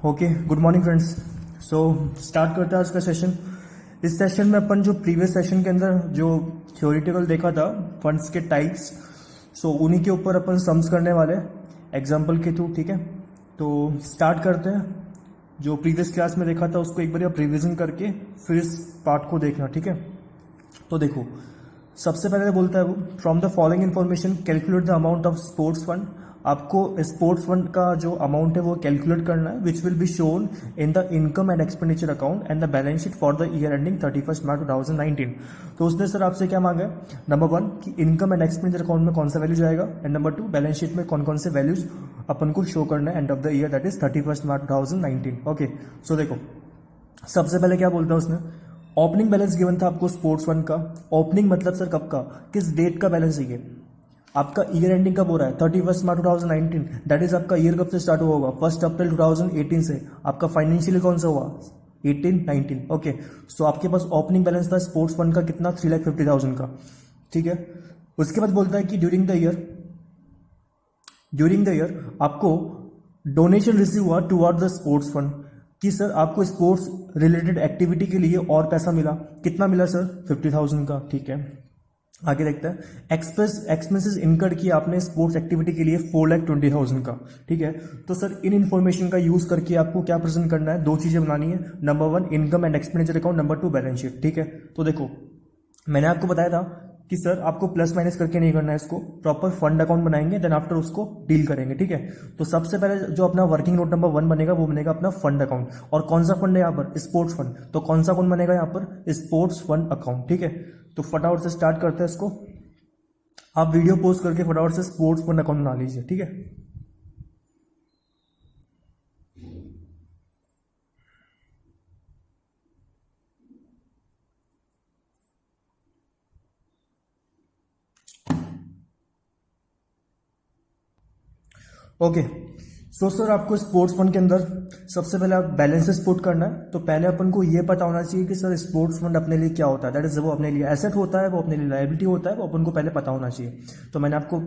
Okay, good morning friends. So start करते हैं आज का सेशन। इस सेशन में अपन जो प्रीवियस सेशन के अंदर जो थ्योरेटिकल देखा था फंड्स के टाइप्स, सो उन्हीं के ऊपर अपन सम्स करने वाले एग्जांपल के थ्रू। ठीक है, तो स्टार्ट करते हैं। जो प्रीवियस क्लास में देखा था उसको एक बार आप रिविजन करके फिर इस पार्ट को देखना। ठीक है, तो देखो सबसे पहले बोलता है वो, from the following information calculate the amount of sports fund. आपको स्पोर्ट्स फंड का जो अमाउंट है वो कैलकुलेट करना है, विच will be shown in the income and expenditure account and the balance sheet for the year ending 31 March 2019। तो उसने sir आपसे क्या मांगा है, नंबर 1 कि इनकम एंड एक्सपेंडिचर अकाउंट में कौन सा वैल्यू जाएगा, एंड नंबर 2 बैलेंस शीट में कौन कौन से वैल्यूज अपन को शो करना है end of the year that is 31 March 2019। Okay, so देखो सबसे पहले क्या बोलता है उसने, ओपनिंग बैलेंस गिवन था आपको स्पोर्ट्स फंड का। ओपनिंग मतलब सर कब का, किस डेट का बैलेंस है ये, आपका ईयर एंडिंग कब हो रहा है 31 मार्च 2019। दैट इज आपका ईयर कब से स्टार्ट हुआ होगा, 1 अप्रैल 2018 से। आपका फाइनेंशियल कौन सा हुआ 18-19। ओके, सो आपके पास ओपनिंग बैलेंस था स्पोर्ट्स फंड का कितना, 3,50,000 का। ठीक है, उसके बाद बोलता है कि ड्यूरिंग द ईयर आपको डोनेशन रिसीव हुआ टुवर्ड द स्पोर्ट्स फंड, कि सर आपको स्पोर्ट्स रिलेटेड एक्टिविटी के लिए और पैसा मिला। कितना मिला सर, 50,000 का। ठीक है, आगे देखते हैं। एक्सपेंसेस इनकर्ड किया आपने स्पोर्ट्स एक्टिविटी के लिए 4,20,000 का। ठीक है, तो सर इन इन्फॉर्मेशन का यूज करके आपको क्या प्रेजेंट करना है, दो चीजें बनानी है। Number 1 income and expenditure account, number 2 balance sheet. ठीक है, तो देखो मैंने आपको बताया था कि सर आपको प्लस माइनस करके नहीं करना है, इसको प्रॉपर फंड अकाउंट बनाएंगे, देन आफ्टर उसको डील करेंगे। ठीक है, तो सबसे पहले जो अपना वर्किंग नोट नंबर 1 बनेगा वो बनेगा अपना फंड अकाउंट। और कौन सा फंड है यहाँ पर, स्पोर्ट्स फंड। तो कौन सा अकाउंट बनेगा यहाँ पर, स्पोर्ट्स फंड अकाउंट। ठीक है, तो फटाफट से स्टार्ट करते हैं इसको। आप वीडियो पोस्ट करके फटाफट से स्पोर्ट्स फंड अकाउंट बना लीजिए। ठीक है, ओके। सो सर आपको स्पोर्ट्स फंड के अंदर सबसे पहले आप बैलेंस स्पोर्ट करना है। तो पहले अपन को ये पता होना चाहिए कि सर स्पोर्ट्स फंड अपने लिए क्या होता है। दैट इज वो अपने लिए एसेट होता है, वो अपने लिए लायबिलिटी होता है, वो अपन को पहले पता होना चाहिए। तो मैंने आपको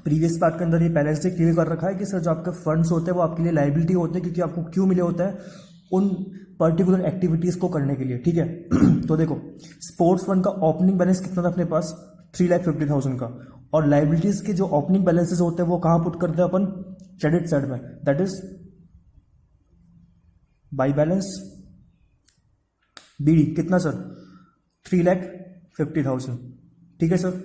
प्रीवियस पार्ट के अंदर ये पहले से क्लियर कर रखा है कि सर जो आपके फंड्स होते हैं वो आपके लिए लायबिलिटी होते हैं, क्योंकि आपको क्यों मिले होता है, उन पर्टिकुलर एक्टिविटीज को करने के लिए। ठीक है, तो देखो स्पोर्ट्स फंड का ओपनिंग बैलेंस कितना था अपने पास, 3,50,000 का। और लाइबिलिटीज के जो ओपनिंग बैलेंसेस होते हैं वो कहां पुट करते हैं अपन, क्रेडिट साइड में, that is by balance BD. कितना सर, 3,50,000। ठीक है सर,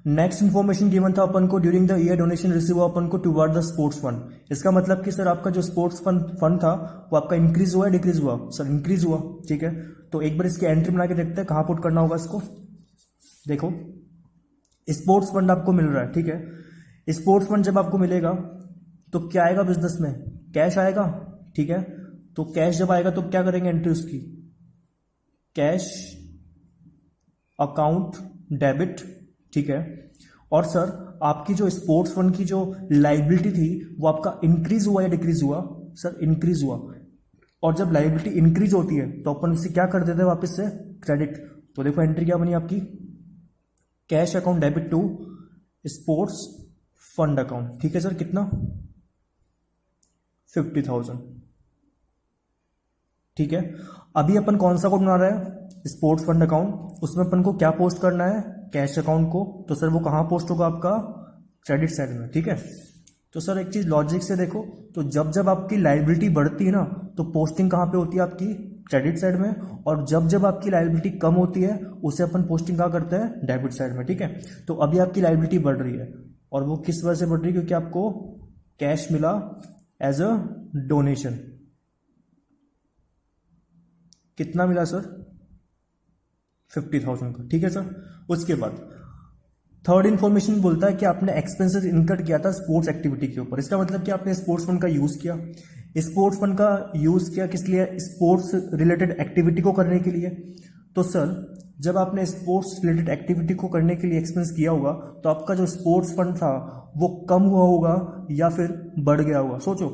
नेक्स्ट इंफॉर्मेशन गिवन था अपन को, during the year donation receive हुआ अपन को टुवर्ड द स्पोर्ट्स फंड। इसका मतलब कि सर आपका जो स्पोर्ट्स फंड था वो आपका इंक्रीज हुआ है डिक्रीज हुआ, सर इंक्रीज हुआ। ठीक है, तो एक बार इसकी एंट्री बना के देखते हैं कहां पुट करना होगा इसको। देखो स्पोर्ट्स फंड आपको मिल रहा है। ठीक है, स्पोर्ट्स फंड जब आपको मिलेगा तो क्या आएगा बिजनेस में, कैश आएगा। ठीक है, तो कैश जब आएगा तो क्या करेंगे एंट्री उसकी, कैश अकाउंट डेबिट। ठीक है, और सर आपकी जो स्पोर्ट्स फंड की जो लाइबिलिटी थी वो आपका इंक्रीज हुआ या डिक्रीज हुआ, सर इंक्रीज हुआ। और जब लाइबिलिटी इंक्रीज होती है तो अपन इसे क्या कर देते हैं वापस से, क्रेडिट। तो देखो एंट्री क्या बनी आपकी, cash account debit to sports fund account. ठीक है सर, कितना 50,000। ठीक है, अभी अपन कौन सा अकाउंट बना रहे हैं, स्पोर्ट्स फंड अकाउंट। उसमें अपन को क्या पोस्ट करना है, कैश अकाउंट को। तो सर वो कहां पोस्ट होगा आपका, क्रेडिट साइड में। ठीक है, तो सर एक चीज लॉजिक से देखो, तो जब जब आपकी लाइबिलिटी बढ़ती है ना तो पोस्टिंग कहां पे होती है आपकी, क्रेडिट साइड में। और जब जब आपकी लाइबिलिटी कम होती है उसे अपन पोस्टिंग कहां करते हैं, डेबिट साइड में। ठीक है, तो अभी आपकी लाइबिलिटी बढ़ रही है, और वो किस वजह से बढ़ रही है, क्योंकि आपको कैश मिला एज अ डोनेशन। कितना मिला सर, 50,000 का। ठीक है सर, उसके बाद थर्ड इन्फॉर्मेशन बोलता है कि आपने एक्सपेंसेस इनकट किया था स्पोर्ट्स एक्टिविटी के ऊपर। इसका मतलब कि आपने स्पोर्ट्स फंड का यूज किया। स्पोर्ट्स फंड का यूज किया किस लिए, स्पोर्ट्स रिलेटेड एक्टिविटी को करने के लिए। तो सर जब आपने स्पोर्ट्स रिलेटेड एक्टिविटी को करने के लिए एक्सपेंस किया होगा तो आपका जो स्पोर्ट्स फंड था वो कम हुआ होगा या फिर बढ़ गया होगा। सोचो,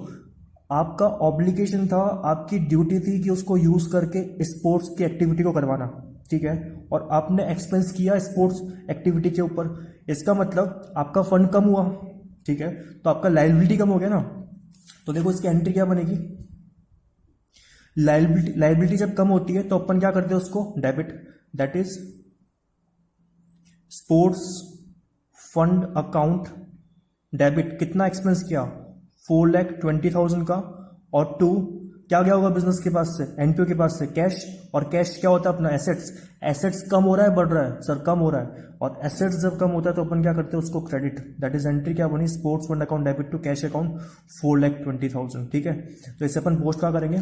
आपका ऑब्लिगेशन था, आपकी ड्यूटी थी कि उसको यूज करके स्पोर्ट्स की एक्टिविटी को करवाना। ठीक है, और आपने एक्सपेंस किया स्पोर्ट्स एक्टिविटी के ऊपर, इसका मतलब आपका फंड कम हुआ। ठीक है, तो आपका लायबिलिटी कम हो गया ना। तो देखो इसकी एंट्री क्या बनेगी, लाइबिलिटी जब कम होती है तो अपन क्या करते हैं उसको debit, that is sports fund account debit. कितना एक्सपेंस किया, 4,20,000 का, और टू क्या गया होगा बिजनेस के पास से, एनपीओ के पास से कैश, और कैश क्या होता है अपना एसेट्स। एसेट्स कम हो रहा है बढ़ रहा है, सर कम हो रहा है, और एसेट्स जब कम होता है तो अपन क्या करते हैं उसको क्रेडिट, दैट इज एंट्री क्या बनी, sports fund account debit to cash account 4,20,000। ठीक है, तो इसे अपन पोस्ट क्या करेंगे,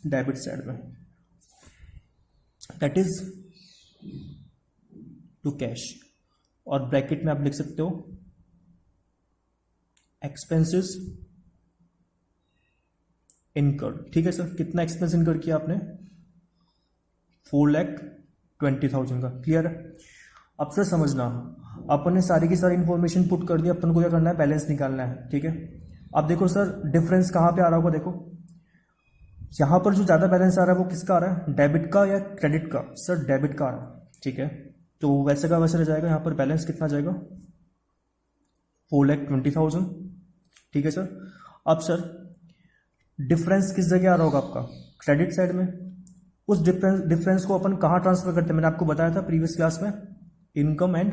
डेबिट साइड में, दैट इज टू कैश, और ब्रैकेट में आप लिख सकते हो एक्सपेंसेस इनकर्ड। ठीक है सर, कितना एक्सपेंस इनकर किया आपने, 4,20,000 का। क्लियर है। अब सर समझना, अपन ने सारी की सारी इंफॉर्मेशन पुट कर दी, अपन को क्या करना है, बैलेंस निकालना है। ठीक है, अब देखो सर डिफरेंस कहाँ पे आ रहा होगा, देखो यहां पर जो ज्यादा बैलेंस आ रहा है वो किसका आ रहा है, डेबिट का या क्रेडिट का, सर डेबिट का आ रहा है। ठीक है, तो वैसे का वैसे रह जाएगा, यहाँ पर बैलेंस कितना जाएगा, 4,20,000। ठीक है सर, अब सर डिफरेंस किस जगह आ रहा होगा आपका, क्रेडिट साइड में। उस डिफरेंस को अपन कहां ट्रांसफर करते हैं, मैंने आपको बताया था प्रीवियस क्लास में, इनकम एंड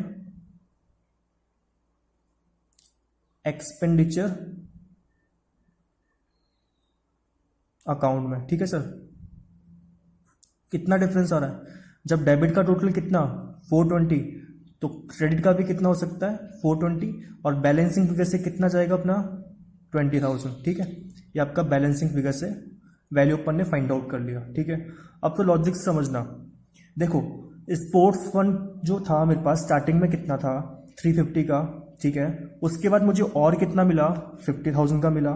एक्सपेंडिचर अकाउंट में। ठीक है सर, कितना डिफरेंस आ रहा है, जब डेबिट का टोटल कितना 420, तो क्रेडिट का भी कितना हो सकता है 420, और बैलेंसिंग फिगर से कितना जाएगा अपना 20,000। ठीक है, ये आपका बैलेंसिंग फिगर से वैल्यू अपन ने फाइंड आउट कर लिया। ठीक है, अब तो लॉजिक समझना, देखो स्पोर्ट्स फंड जो था मेरे पास स्टार्टिंग में कितना था 350 का। ठीक है, उसके बाद मुझे और कितना मिला 50,000 का मिला,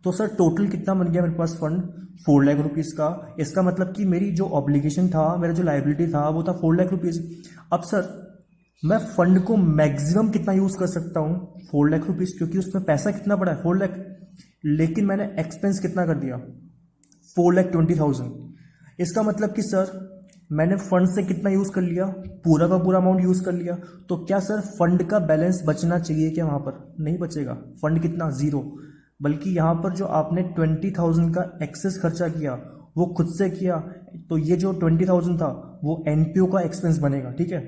तो सर टोटल कितना बन गया मेरे पास फंड 4 लाख रुपीज़ का। इसका मतलब कि मेरी जो ऑब्लिगेशन था, मेरा जो लाइबिलिटी था वो था 4 लाख रुपीज़। अब सर मैं फंड को मैक्सिमम कितना यूज कर सकता हूँ 4 लाख रुपीज़, क्योंकि उसमें पैसा कितना पड़ा है 4 लाख, लेकिन मैंने एक्सपेंस कितना कर दिया 4,20,000। इसका मतलब कि सर मैंने फंड से कितना यूज कर लिया, पूरा का पूरा अमाउंट यूज कर लिया। तो क्या सर फंड का बैलेंस बचना चाहिए क्या, वहां पर नहीं बचेगा, फंड कितना 0, बल्कि यहां पर जो आपने 20,000 का एक्सेस खर्चा किया वो खुद से किया, तो ये जो 20,000 था वो एनपीओ का एक्सपेंस बनेगा। ठीक है,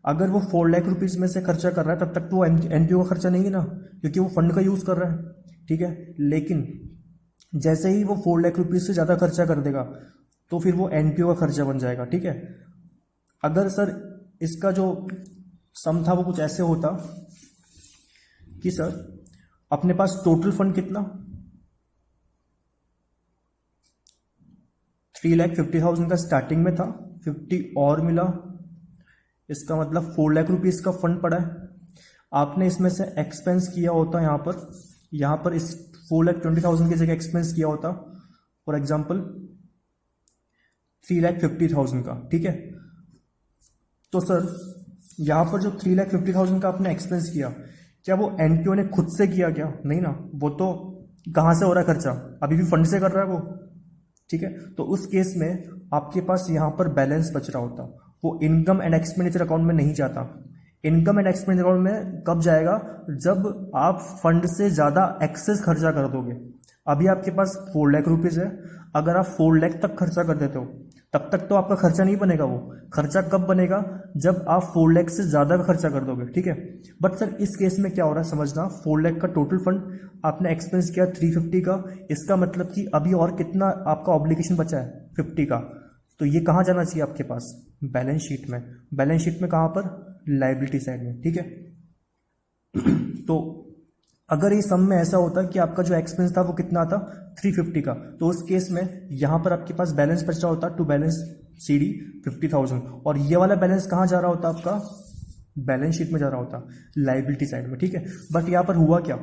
अगर वो 4 लाख रुपीज में से खर्चा कर रहा है तब तक तो एनपीओ का खर्चा नहीं है ना, क्योंकि वो फंड का यूज कर रहा है। ठीक है, लेकिन जैसे ही वो 4 लाख रुपीज से ज्यादा खर्चा कर देगा तो फिर वो एनपीओ का खर्चा बन जाएगा। ठीक है, अगर सर इसका जो सम था वो कुछ ऐसे होता कि सर अपने पास टोटल फंड कितना 3,50,000 का स्टार्टिंग में था, 50 और मिला, इसका मतलब 4 लाख रुपीज का फंड पड़ा है। आपने इसमें से एक्सपेंस किया होता यहाँ पर इस 4,20,000 की जगह एक्सपेंस किया होता फॉर एग्जाम्पल 3,50,000 का। ठीक है, तो सर यहां पर जो 3,50,000 का आपने एक्सपेंस किया, क्या वो एनपीओ ने खुद से किया क्या, नहीं ना, वो तो कहां से हो रहा है खर्चा, अभी भी फंड से कर रहा है वो। ठीक है, तो उस केस में आपके पास यहां पर बैलेंस बच रहा होता, वो इनकम एंड एक्सपेंडिचर अकाउंट में नहीं जाता। इनकम एंड एक्सपेंडिचर अकाउंट में कब जाएगा, जब आप फंड से ज्यादा एक्सेस खर्चा कर दोगे। अभी आपके पास 4 लाख रुपीज है, अगर आप 4 लाख तक खर्चा कर देते हो तब तक तो आपका खर्चा नहीं बनेगा। वो खर्चा कब बनेगा, जब आप 4 लाख से ज्यादा का खर्चा कर दोगे। ठीक है, बट सर इस केस में क्या हो रहा है समझना, 4 लाख का टोटल फंड आपने एक्सपेंस किया 350 का, इसका मतलब कि अभी और कितना आपका ऑब्लिगेशन बचा है 50 का, तो ये कहाँ जाना चाहिए आपके पास, बैलेंस शीट में। बैलेंस शीट में कहाँ पर, लाइबिलिटी साइड में। ठीक है, तो अगर ये सम में ऐसा होता कि आपका जो एक्सपेंस था वो कितना था 350 का, तो उस केस में यहां पर आपके पास बैलेंस बच रहा होता टू बैलेंस सीडी 50,000, और ये वाला बैलेंस कहां जा रहा होता आपका, बैलेंस शीट में जा रहा होता लाइबिलिटी साइड में। ठीक है, बट यहां पर हुआ क्या,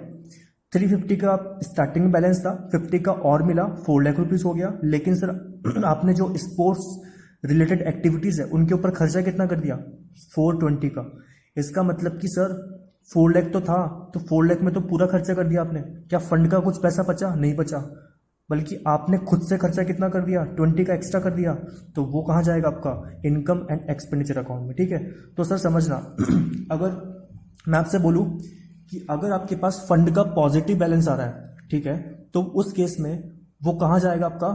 350 का स्टार्टिंग में बैलेंस था, 50 का और मिला, 4 लाख रुपीज हो गया। लेकिन सर आपने जो स्पोर्ट्स रिलेटेड एक्टिविटीज है उनके ऊपर खर्चा कितना कर दिया 420 का। इसका मतलब कि सर 4 लाख तो था, तो 4 लाख में तो पूरा खर्चा कर दिया आपने, क्या फंड का कुछ पैसा बचा, नहीं बचा, बल्कि आपने खुद से खर्चा कितना कर दिया 20 का एक्स्ट्रा कर दिया, तो वो कहाँ जाएगा आपका इनकम एंड एक्सपेंडिचर अकाउंट में। ठीक है, तो सर समझना अगर मैं आपसे बोलूं कि अगर आपके पास फंड का पॉजिटिव बैलेंस आ रहा है, ठीक है, तो उस केस में वो कहाँ जाएगा आपका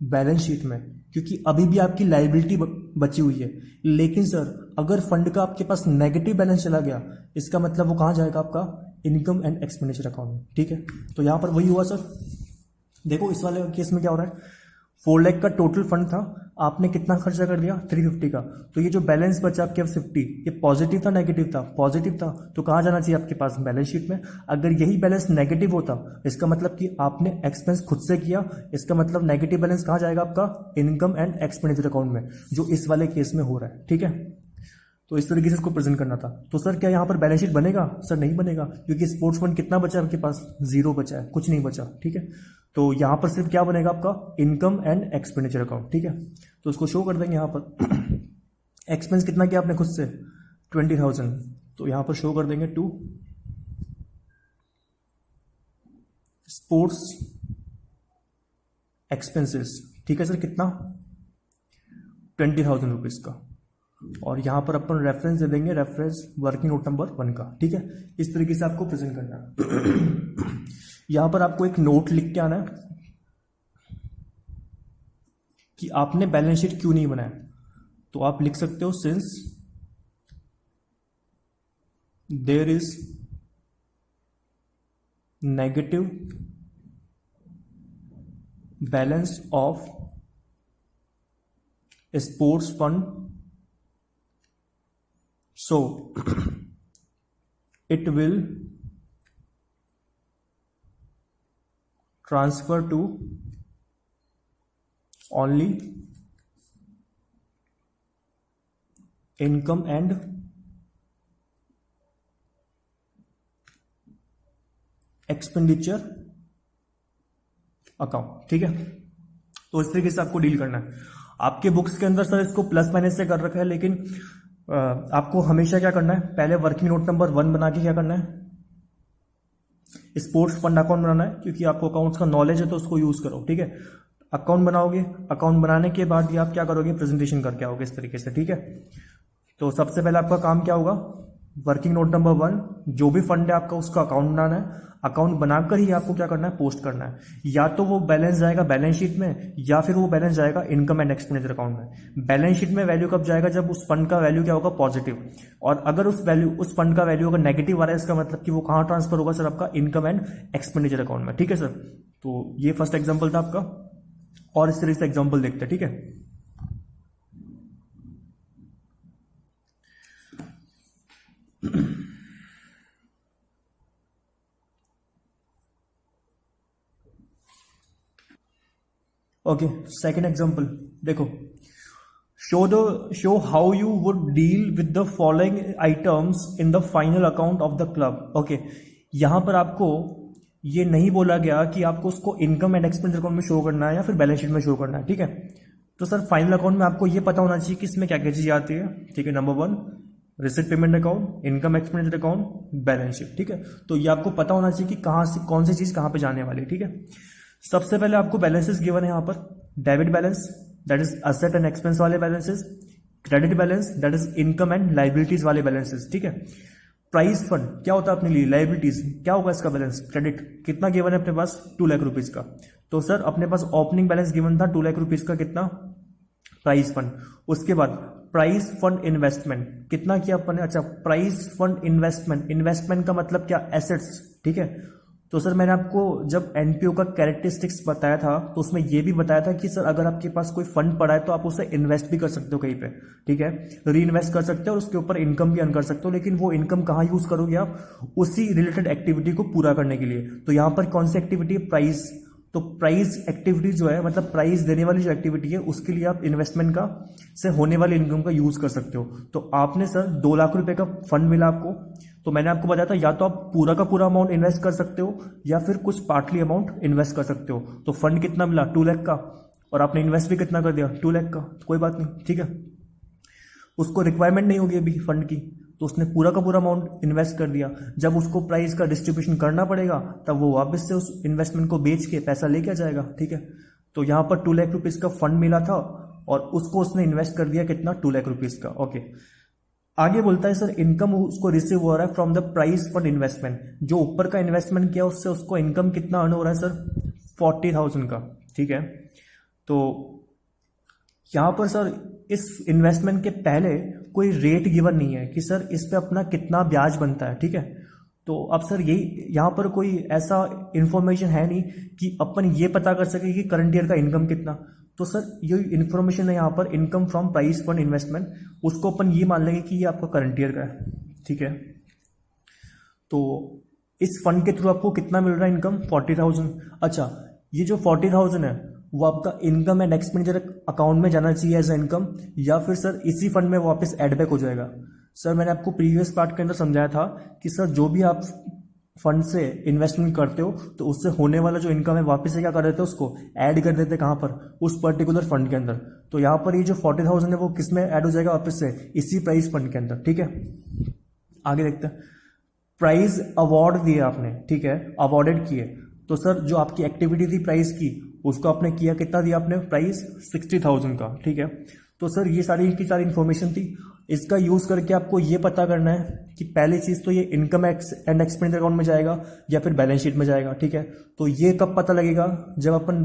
बैलेंस शीट में, क्योंकि अभी भी आपकी लाइबिलिटी बची हुई है। लेकिन सर अगर फंड का आपके पास नेगेटिव बैलेंस चला गया, इसका मतलब वो कहाँ जाएगा, आपका इनकम एंड एक्सपेंडिचर अकाउंट में। ठीक है, तो यहाँ पर वही हुआ सर। देखो इस वाले केस में क्या हो रहा है, 4 लाख का टोटल फंड था, आपने कितना खर्चा कर दिया, 350 का। तो ये जो बैलेंस बचा आपके 50, ये पॉजिटिव था नेगेटिव था, पॉजिटिव था, तो कहाँ जाना चाहिए आपके पास, बैलेंस शीट में। अगर यही बैलेंस नेगेटिव होता, इसका मतलब कि आपने एक्सपेंस खुद से किया, इसका मतलब नेगेटिव बैलेंस कहाँ जाएगा, आपका इनकम एंड एक्सपेंडिचर अकाउंट में, जो इस वाले केस में हो रहा है। ठीक है, तो इस तरीके से इसको प्रेजेंट करना था। तो सर क्या यहाँ पर बैलेंस शीट बनेगा, सर नहीं बनेगा, क्योंकि स्पोर्ट्स फंड कितना बचा है आपके पास, 0 बचा है, कुछ नहीं बचा। ठीक है, तो यहाँ पर सिर्फ क्या बनेगा, आपका इनकम एंड एक्सपेंडिचर अकाउंट। ठीक है, तो उसको शो कर देंगे यहाँ पर। एक्सपेंस कितना किया आपने खुद से, 20,000, तो यहाँ पर शो कर देंगे टू स्पोर्ट्स एक्सपेंसेस। ठीक है सर, कितना, 20,000 रुपीज का। और यहां पर अपन रेफरेंस दे देंगे, रेफरेंस वर्किंग नोट नंबर 1 का। ठीक है, इस तरीके से आपको प्रेजेंट करना है। यहां पर आपको एक नोट लिख के आना है कि आपने बैलेंस शीट क्यों नहीं बनाया। तो आप लिख सकते हो, since there is negative balance of sports fund, so it will transfer to only income and expenditure account. ठीक है, तो इस तरीके से आपको डील करना है। आपके बुक्स के अंदर सर इसको प्लस माइनस से कर रखा है, लेकिन आपको हमेशा क्या करना है, पहले वर्किंग नोट नंबर 1 बना के क्या करना है, स्पोर्ट्स फंड अकाउंट बनाना है, क्योंकि आपको अकाउंट्स का नॉलेज है तो उसको यूज करो। ठीक है, अकाउंट बनाओगे, अकाउंट बनाने के बाद ये आप क्या करोगे, प्रेजेंटेशन करके आओगे इस तरीके से। ठीक है, तो सबसे पहले आपका काम क्या होगा, वर्किंग नोट नंबर 1, जो भी फंड है आपका उसका अकाउंट बनाना है। अकाउंट बनाकर ही आपको क्या करना है, पोस्ट करना है। या तो वो बैलेंस जाएगा बैलेंस शीट में, या फिर वो बैलेंस जाएगा इनकम एंड एक्सपेंडिचर अकाउंट में। बैलेंस शीट में वैल्यू कब जाएगा, जब उस फंड का वैल्यू क्या होगा, पॉजिटिव। और अगर उस फंड का वैल्यू अगर नेगेटिव आ रहा है, इसका मतलब कि वो कहाँ ट्रांसफर होगा सर, आपका इनकम एंड एक्सपेंडिचर अकाउंट में। ठीक है सर, तो ये फर्स्ट एग्जाम्पल था आपका, और इस तरीके से एग्जाम्पल देखते हैं। ठीक है, ओके, सेकेंड एग्जाम्पल देखो, show how you would deal with the following items in the final account of the club. Okay, यहां पर आपको ये नहीं बोला गया कि आपको उसको इनकम एंड एक्सपेंडिचर अकाउंट में शो करना है या फिर बैलेंस शीट में शो करना है। ठीक है, तो सर फाइनल अकाउंट में आपको ये पता होना चाहिए कि इसमें क्या क्या चीजें आती है। ठीक है, number 1 receipt payment account, income expenditure account, balance sheet. ठीक है, तो ये आपको पता होना चाहिए कि कहां से कौन सी चीज कहां पे जाने वाली है। ठीक है, सबसे पहले आपको बैलेंसेस गिवन है यहां पर, debit balance that is asset and expense वाले balances, credit balance that is income and liabilities वाले बैलेंसेस। ठीक है, प्राइस फंड क्या होता है अपने लिए, लाइबिलिटीज, क्या होगा इसका बैलेंस, क्रेडिट, कितना गिवन है अपने पास, 2 लाख रुपीज का। तो सर अपने पास ओपनिंग बैलेंस गिवन था 2 लाख रुपीज का, कितना, प्राइस फंड। उसके बाद प्राइस फंड इन्वेस्टमेंट कितना किया अपन ने, अच्छा प्राइस फंड इन्वेस्टमेंट, इन्वेस्टमेंट का मतलब क्या, एसेट्स। ठीक है, तो सर मैंने आपको जब एनपीओ का कैरेक्टरिस्टिक्स बताया था तो उसमें यह भी बताया था कि सर अगर आपके पास कोई फंड पड़ा है तो आप उसे इन्वेस्ट भी कर सकते हो कहीं पे। ठीक है, री इन्वेस्ट कर सकते हो और उसके ऊपर इनकम भी अर्न कर सकते हो, लेकिन वो इनकम कहाँ यूज करोगे आप, उसी रिलेटेड एक्टिविटी को पूरा करने के लिए। तो यहां पर कौन सी एक्टिविटी है, प्राइस। तो प्राइस एक्टिविटी जो है, मतलब प्राइस देने वाली जो एक्टिविटी है, उसके लिए आप इन्वेस्टमेंट का से होने वाली इनकम का यूज कर सकते हो। तो आपने सर 2 लाख रुपए का फंड मिला आपको, तो मैंने आपको बताया था या तो आप पूरा का पूरा अमाउंट इन्वेस्ट कर सकते हो या फिर कुछ पार्टली अमाउंट इन्वेस्ट कर सकते हो। तो फंड कितना मिला, 2 लाख का, और आपने इन्वेस्ट भी कितना कर दिया, 2 लाख का। तो कोई बात नहीं, ठीक है, उसको रिक्वायरमेंट नहीं होगी अभी फंड की, तो उसने पूरा का पूरा अमाउंट इन्वेस्ट कर दिया। जब उसको प्राइस का डिस्ट्रीब्यूशन करना पड़ेगा तब वो वापस से उस इन्वेस्टमेंट को बेच के पैसा लेके आ जाएगा। ठीक है, तो यहां पर 2 लाख रुपीज का फंड मिला था और उसको उसने इन्वेस्ट कर दिया कितना, 2 लाख रुपीज का। ओके, आगे बोलता है सर इनकम उसको रिसीव हो रहा है from the price fund investment, जो ऊपर का इन्वेस्टमेंट किया उससे उसको इनकम कितना अर्न हो रहा है सर, 40,000 का। ठीक है, तो यहाँ पर सर इस इन्वेस्टमेंट के पहले कोई रेट गिवन नहीं है कि सर इस पे अपना कितना ब्याज बनता है, ठीक है। तो अब सर यही यहाँ पर कोई ऐसा इंफॉर्मेशन है नहीं कि अपन ये पता कर सके कि करंट ईयर का इनकम कितना। तो सर ये इंफॉर्मेशन है यहाँ पर income from price fund investment, उसको अपन ये मान लेंगे कि ये आपका करंट ईयर का है, ठीक है। तो इस फंड के थ्रू आपको कितना मिल रहा है इनकम? 40,000। अच्छा, ये जो 40,000 है वो आपका इनकम एंड एक्सपेंडिचर अकाउंट में जाना चाहिए एज इनकम, या फिर सर इसी फंड में वापस एड बैक हो जाएगा? सर मैंने आपको प्रीवियस पार्ट के अंदर समझाया था कि सर जो भी आप फंड से इन्वेस्टमेंट करते हो तो उससे होने वाला जो इनकम है वापस से क्या कर देते हैं, उसको ऐड कर देते हैं। कहाँ पर? उस पर्टिकुलर फंड के अंदर। तो यहाँ पर ये जो 40,000 है वो किस में ऐड हो जाएगा वापस से? इसी प्राइस फंड के अंदर, ठीक है। आगे देखते हैं। प्राइज अवार्ड दिए आपने, ठीक है, अवार्डेड किए। तो सर जो आपकी एक्टिविटी थी प्राइस की, उसको आपने किया, कितना दिया आपने? प्राइस 60,000 का, ठीक है। तो सर ये सारी की सारी इन्फॉर्मेशन थी। इसका यूज करके आपको ये पता करना है कि पहली चीज तो ये इनकम एंड एक्सपेंडिचर अकाउंट में जाएगा या फिर बैलेंस शीट में जाएगा, ठीक है। तो ये कब पता लगेगा? जब अपन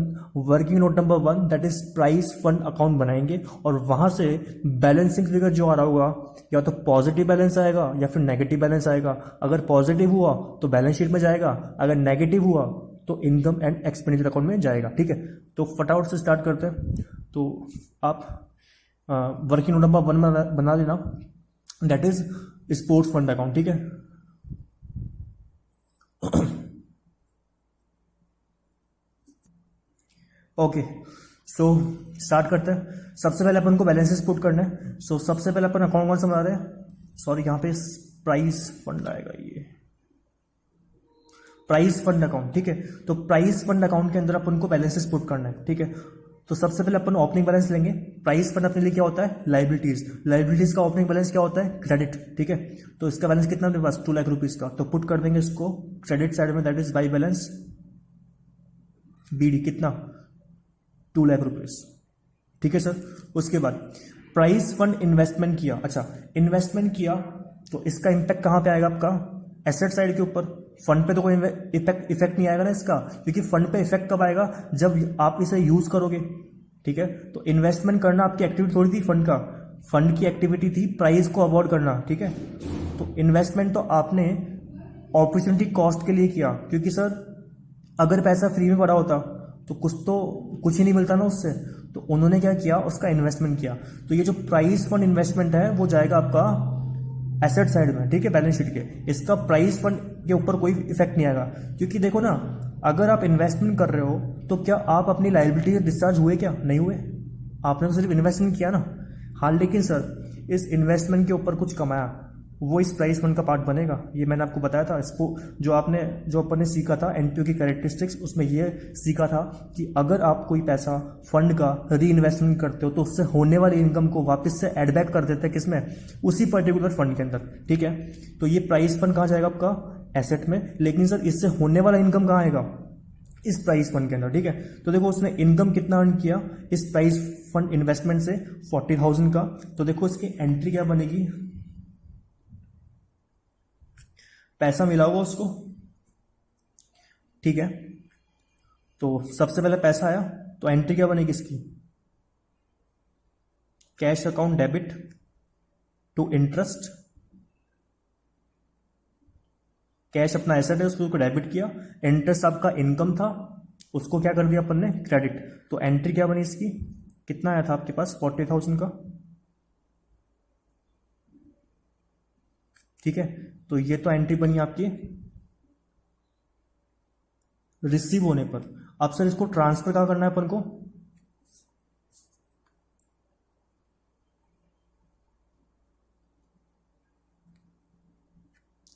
working note number 1 that is prize fund account बनाएंगे और वहां से बैलेंसिंग फिगर जो आ रहा होगा या तो पॉजिटिव बैलेंस आएगा या फिर नेगेटिव बैलेंस आएगा। अगर पॉजिटिव हुआ तो बैलेंस शीट में जाएगा, अगर नेगेटिव हुआ तो इनकम एंड एक्सपेंडिचर अकाउंट में जाएगा, ठीक है। तो फटाफट से स्टार्ट करते हैं। तो आप वर्किंग नोट नंबर 1 बना लेना, that is sports fund account, ठीक है। ओके, सो स्टार्ट करते हैं। सबसे पहले अपन को बैलेंसेस पुट करना है। सो सबसे पहले अपन अकाउंट कौन सा बना रहे हैं? सॉरी, यहाँ पे प्राइस फंड आएगा, ये प्राइस फंड अकाउंट, ठीक है। तो प्राइस फंड अकाउंट के अंदर अपन को बैलेंसेस पुट करना है, ठीक है। तो सबसे पहले अपन ओपनिंग बैलेंस लेंगे। प्राइस फंड अपने लिए क्या होता है? लाइबिलिटीज। लाइबिलिटीज का ओपनिंग बैलेंस क्या होता है? क्रेडिट, ठीक है। तो इसका बैलेंस कितना मेरे पास? 2 लाख रुपीज का। तो पुट कर देंगे इसको क्रेडिट साइड में, that is by balance BD, कितना? 2 लाख रुपीज, ठीक है सर। उसके बाद प्राइस फंड इन्वेस्टमेंट किया। अच्छा, इन्वेस्टमेंट किया तो इसका इंपैक्ट कहां पे आएगा आपका? एसेट साइड के ऊपर। फंड पे तो कोई इफेक्ट नहीं आएगा ना इसका, क्योंकि फंड पे इफेक्ट कब आएगा? जब आप इसे यूज करोगे, ठीक है। तो इन्वेस्टमेंट करना आपकी एक्टिविटी थोड़ी थी फंड का, फंड की एक्टिविटी थी प्राइस को अवॉर्ड करना, ठीक है। तो इन्वेस्टमेंट तो आपने अपॉर्चुनिटी कॉस्ट के लिए किया, क्योंकि सर अगर पैसा फ्री में पड़ा होता तो कुछ ही नहीं मिलता ना उससे। तो उन्होंने क्या किया? उसका इन्वेस्टमेंट किया। तो ये जो प्राइस फंड इन्वेस्टमेंट है वो जाएगा आपका एसेट साइड में, ठीक है, बैलेंस शीट के। इसका प्राइस फंड के ऊपर कोई इफेक्ट नहीं आएगा, क्योंकि देखो ना, अगर आप इन्वेस्टमेंट कर रहे हो तो क्या आप अपनी लायबिलिटी से डिस्चार्ज हुए? क्या नहीं हुए? आपने तो सिर्फ इन्वेस्टमेंट किया ना। हाँ, लेकिन सर इस इन्वेस्टमेंट के ऊपर कुछ कमाया, वो इस प्राइस फंड का पार्ट बनेगा। ये मैंने आपको बताया था। इसको जो अपन ने सीखा था एनपीओ की कैरेक्टरिस्टिक्स, उसमें ये सीखा था कि अगर आप कोई पैसा फंड का री इन्वेस्टमेंट करते हो तो उससे होने वाली इनकम को वापस से एड बैक कर देते हैं, किसमें? उसी पर्टिकुलर फंड के अंदर, ठीक है। तो ये प्राइस फंड कहाँ जाएगा आपका? एसेट में। लेकिन सर इससे होने वाला इनकम कहाँ आएगा? इस प्राइस फंड के अंदर, ठीक है। तो देखो उसने इनकम कितना अर्न किया इस प्राइस फंड इन्वेस्टमेंट से? 40,000 का। तो देखो इसकी एंट्री क्या बनेगी? पैसा मिला होगा उसको, ठीक है। तो सबसे पहले पैसा आया तो एंट्री क्या बनेगी इसकी? Cash account debit to interest. Cash अपना एसेट है, उसको डेबिट किया। इंटरेस्ट आपका इनकम था, उसको क्या कर दिया अपन ने? क्रेडिट। तो एंट्री क्या बनी इसकी? कितना आया था आपके पास? 40,000 का, ठीक है। तो ये तो एंट्री बनी आपकी रिसीव होने पर। अब सर इसको ट्रांसफर कहाँ करना है अपन को?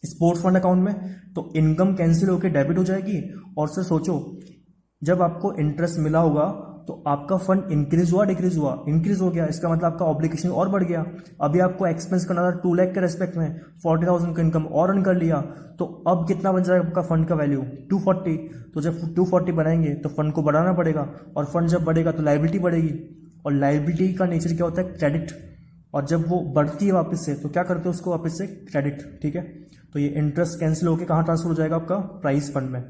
स्पोर्ट्स फंड अकाउंट में। तो इनकम कैंसिल होकर डेबिट हो जाएगी। और सर सोचो, जब आपको इंटरेस्ट मिला होगा तो आपका फंड इंक्रीज हुआ डिक्रीज हुआ? इंक्रीज हो गया। इसका मतलब आपका ऑब्लिगेशन और बढ़ गया। अभी आपको एक्सपेंस करना था 2 लाख के रेस्पेक्ट में, 40,000 का इनकम और अर्न कर लिया। तो अब कितना बन जाएगा आपका फंड का वैल्यू? 240। तो जब 240 बनाएंगे तो फंड को बढ़ाना पड़ेगा, और फंड जब बढ़ेगा तो लायबिलिटी बढ़ेगी, और लायबिलिटी का नेचर क्या होता है? क्रेडिट। और जब वो बढ़ती है वापस से तो क्या करते हैं उसको? वापस से क्रेडिट, ठीक है। तो ये इंटरेस्ट कैंसिल होकर कहाँ ट्रांसफर हो जाएगा आपका? प्राइस फंड में।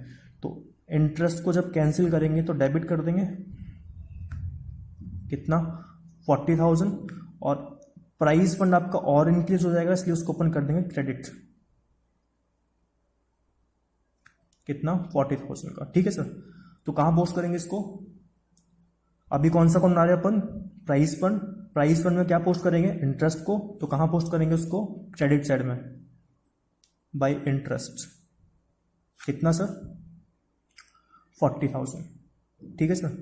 तो इंटरेस्ट को जब कैंसिल करेंगे तो डेबिट कर देंगे, कितना 40,000, और प्राइस फंड आपका और इंक्रीज हो जाएगा, इसलिए उसको अपन कर देंगे क्रेडिट, कितना 40,000 का। ठीक है सर, तो कहां पोस्ट करेंगे इसको? अभी कौन सा बना रहे हैं अपन? Prize fund. प्राइस फंड में क्या पोस्ट करेंगे? इंटरेस्ट को। तो कहां पोस्ट करेंगे उसको? क्रेडिट साइड में, बाय इंटरेस्ट। कितना सर? 40,000। ठीक है सर।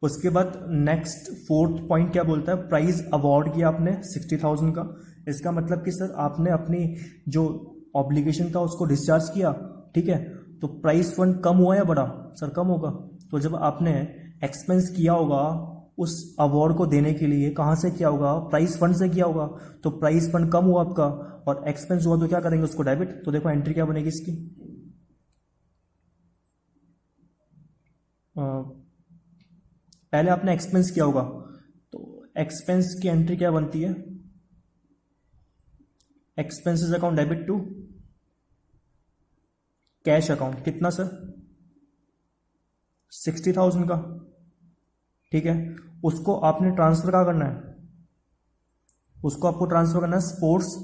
उसके बाद नेक्स्ट फोर्थ पॉइंट क्या बोलता है? प्राइस अवार्ड किया आपने 60,000 का। इसका मतलब कि सर आपने अपनी जो ऑब्लिगेशन था उसको डिस्चार्ज किया। ठीक है, तो प्राइस फंड कम हुआ या बढ़ा? सर कम होगा। तो जब आपने एक्सपेंस किया होगा उस अवार्ड को देने के लिए, कहां से किया होगा? प्राइस फंड से किया होगा। तो प्राइस फंड कम हुआ आपका और एक्सपेंस हुआ, तो क्या करेंगे उसको? डेबिट। तो देखो एंट्री क्या बनेगी इसकी? पहले आपने एक्सपेंस किया होगा, तो एक्सपेंस की एंट्री क्या बनती है? Expenses account debit to cash account. कितना सर? 60,000 का। ठीक है, उसको आपने ट्रांसफर कहाँ करना है? उसको आपको ट्रांसफर करना है स्पोर्ट्स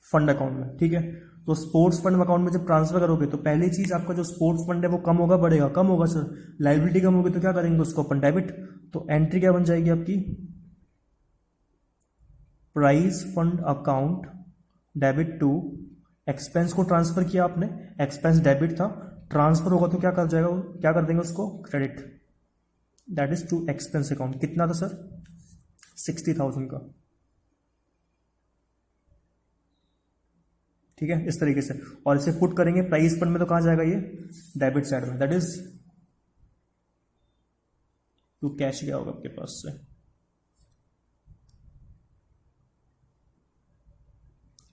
फंड अकाउंट में। ठीक है, तो स्पोर्ट्स फंड अकाउंट में जब ट्रांसफर करोगे तो पहली चीज आपका जो स्पोर्ट्स फंड है वो कम होगा, बढ़ेगा? कम होगा सर। लाइबिलिटी कम होगी तो क्या करेंगे उसको अपन? डेबिट। तो एंट्री क्या बन जाएगी आपकी? Price fund account debit to expense को ट्रांसफर किया आपने, एक्सपेंस डेबिट था, ट्रांसफर होगा तो क्या कर जाएगा? क्या कर देंगे उसको? Credit. That is to expense account. कितना था सर? 60,000 का। ठीक है, इस तरीके से। और इसे पुट करेंगे प्राइस फंड में, तो कहां जाएगा ये? डेबिट साइड में। दैट इज टू कैश गया होगा आपके पास से।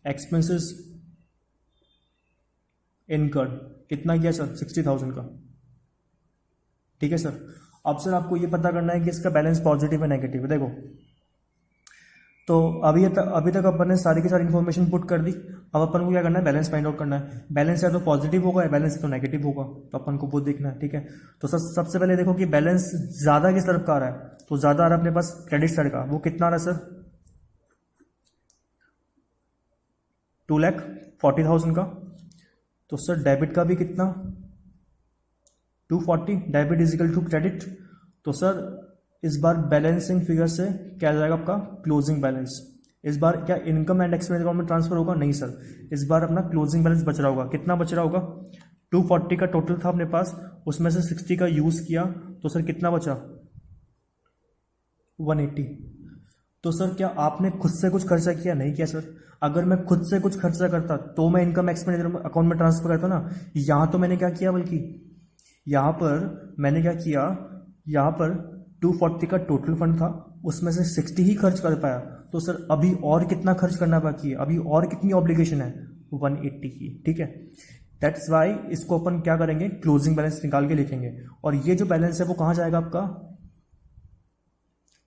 एक्सपेंसेस इनकर्ड कितना किया सर? 60,000 का। ठीक है सर। अब सर आपको ये पता करना है कि इसका बैलेंस पॉजिटिव है नेगेटिव है। देखो, तो अभी तक अपन ने सारी की सारी इन्फॉर्मेशन पुट कर दी। अब अपन को क्या करना है? बैलेंस फाइंड आउट करना है। बैलेंस या तो पॉजिटिव होगा या बैलेंस तो नेगेटिव होगा, तो अपन को वो देखना है। ठीक है, तो सबसे पहले देखो कि बैलेंस ज्यादा किस तरफ का आ रहा है। तो ज्यादा आ रहा है अपने पास क्रेडिट साइड का। वो कितना आ रहा है सर? 2,40,000 का। तो सर डेबिट का भी कितना? 240। Debit is equal to credit. तो सर इस बार बैलेंसिंग फिगर से क्या आ जाएगा आपका? Closing balance. इस बार क्या इनकम एंड एक्सपेंस अकाउंट में ट्रांसफर होगा? नहीं सर, इस बार अपना क्लोजिंग बैलेंस बच रहा होगा। कितना बच रहा होगा? 240 का टोटल था अपने पास, उसमें से 60 का यूज किया, तो सर कितना बचा? 180। तो सर क्या आपने खुद से कुछ खर्चा किया? नहीं किया सर। अगर मैं खुद से कुछ खर्चा करता तो मैं इनकम एक्सपेंडिचर अकाउंट में ट्रांसफर करता ना। यहां तो मैंने क्या किया, बल्कि यहां पर मैंने क्या किया, यहां पर 240 का टोटल फंड था, उसमें से 60 ही खर्च कर पाया। तो सर अभी और कितना खर्च करना बाकी है? अभी और कितनी ऑब्लिगेशन है? 180 की। ठीक है, दैट्स वाई इसको अपन क्या करेंगे? क्लोजिंग बैलेंस निकाल के लिखेंगे। और ये जो बैलेंस है वो कहां जाएगा आपका?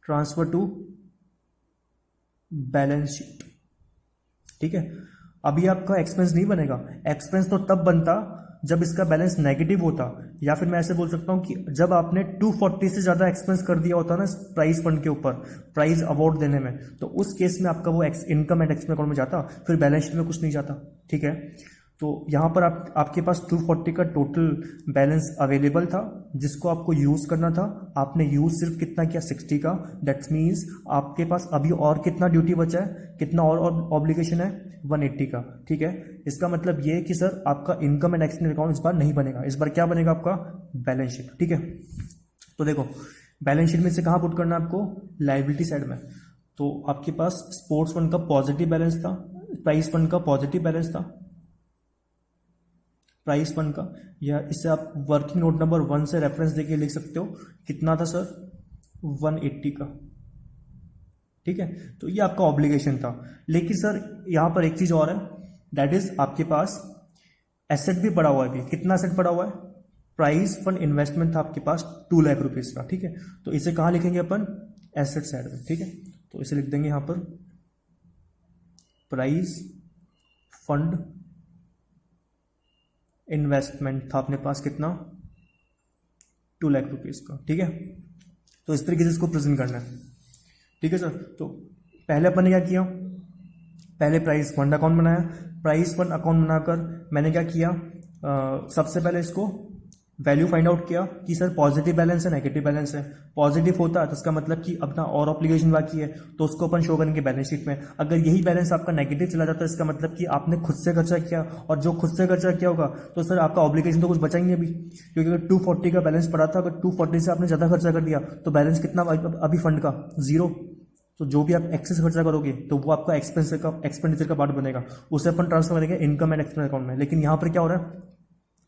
Transfer to balance sheet. ठीक है, अभी आपका एक्सपेंस नहीं बनेगा। एक्सपेंस तो तब बनता जब इसका बैलेंस नेगेटिव होता, या फिर मैं ऐसे बोल सकता हूं कि जब आपने 240 से ज्यादा एक्सपेंस कर दिया होता ना प्राइस फंड के ऊपर, प्राइस अवार्ड देने में, तो उस केस में आपका वो इनकम एंड एक्सपेंस अकाउंट में जाता, फिर बैलेंस शीट में कुछ नहीं जाता। ठीक है, तो यहां पर आपके पास 240 का टोटल बैलेंस अवेलेबल था, जिसको आपको यूज करना था। आपने यूज सिर्फ कितना किया? 60 का। दैट्स मीन्स आपके पास अभी और कितना ड्यूटी बचा है, कितना और ऑब्लिगेशन है? 180 का। ठीक है, इसका मतलब ये है कि सर आपका इनकम एंड एक्सपेंस अकाउंट इस बार नहीं बनेगा। इस बार क्या बनेगा आपका? Balance sheet. ठीक है, तो देखो बैलेंस शीट में से कहां पुट करना है आपको? लायबिलिटी साइड में। तो आपके पास स्पोर्ट्स फंड का पॉजिटिव बैलेंस था, प्राइस फंड का पॉजिटिव बैलेंस था, प्राइस फंड का, या इससे आप वर्किंग नोट नंबर 1 से रेफरेंस देके लिख सकते हो। कितना था सर? 180 का। ठीक है, तो ये आपका ऑब्लिगेशन था। लेकिन सर यहां पर एक चीज और है, दैट इज आपके पास एसेट भी पड़ा हुआ है। भी कितना एसेट पड़ा हुआ है? प्राइस फंड इन्वेस्टमेंट था आपके पास 2 लाख रुपीज का। ठीक है, तो इसे कहां लिखेंगे अपन? एसेट साइड में। ठीक है, तो इसे लिख देंगे यहां पर प्राइस फंड इन्वेस्टमेंट था अपने पास कितना? 2 लाख रुपीज का। ठीक है, तो इस तरीके से इसको प्रेजेंट करना है, ठीक है सर। तो पहले अपन ने क्या किया, पहले प्राइस फंड अकाउंट बनाया। प्राइस फंड अकाउंट बनाकर मैंने क्या किया, सबसे पहले इसको वैल्यू फाइंड आउट किया कि सर पॉजिटिव बैलेंस है नेगेटिव बैलेंस है। पॉजिटिव होता है तो इसका मतलब कि अपना और ऑब्लिगेशन बाकी है तो उसको अपन शो करेंगे बैलेंस शीट में। अगर यही बैलेंस आपका नेगेटिव चला जाता है इसका मतलब कि आपने खुद से खर्चा किया, और जो खुद से खर्चा किया होगा तो सर आपका ऑब्लिगेशन तो कुछ बचा ही नहीं अभी, क्योंकि अगर 240 का बैलेंस पड़ा था, अगर 240 से आपने ज़्यादा खर्चा कर दिया तो बैलेंस कितना अभी फंड का, जीरो। तो जो भी आप एक्सेस खर्चा करोगे तो वो आपका एक्सपेंडिचर का पार्ट बनेगा, उसे अपन ट्रांसफर करेंगे इनकम एंड एक्सपेंस अकाउंट में। लेकिन यहाँ पर क्या हो रहा है,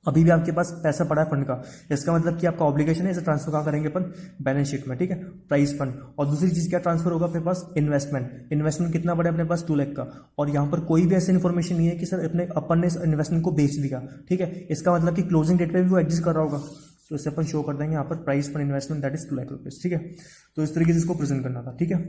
अभी भी आपके पास पैसा पड़ा है फंड का, इसका मतलब कि आपका ऑब्लिगेशन है, इसे ट्रांसफर कहाँ करेंगे अपन, बैलेंस शीट में, ठीक है, प्राइस फंड। और दूसरी चीज क्या ट्रांसफर होगा अपने पास, इन्वेस्टमेंट कितना पड़ा है अपने पास 2 लाख का, और यहाँ पर कोई भी ऐसी इन्फॉर्मेशन नहीं है कि सर अपन ने इस इन्वेस्टमेंट को बेच दिया, ठीक है, इसका मतलब कि क्लोजिंग डेट पे भी वो एग्जिस्ट कर रहा होगा, तो इसे अपन शो कर देंगे यहाँ पर price fund investment that is 2 lakh rupees, ठीक है। तो इस तरीके से इसको प्रेजेंट करना था, ठीक है।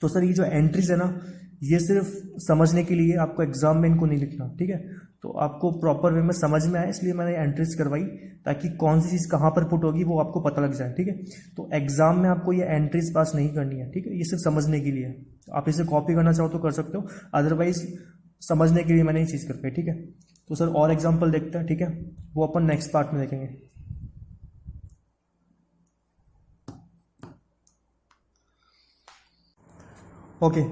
तो सर ये जो एंट्रीज है ना, ये सिर्फ समझने के लिए, आपको एग्जाम में इनको नहीं लिखना, ठीक है। तो आपको प्रॉपर वे में समझ में आए इसलिए मैंने एंट्रीज करवाई, ताकि कौन सी चीज़ कहाँ पर पुट होगी वो आपको पता लग जाए, ठीक है। तो एग्जाम में आपको ये एंट्रीज पास नहीं करनी है, ठीक है, ये सिर्फ समझने के लिए। आप इसे कॉपी करना चाहो तो कर सकते हो, अदरवाइज समझने के लिए मैंने ये चीज़ कर पाई, ठीक है। तो सर और एग्जाम्पल देखते हैं, ठीक है, वो अपन नेक्स्ट पार्ट में देखेंगे। ओके,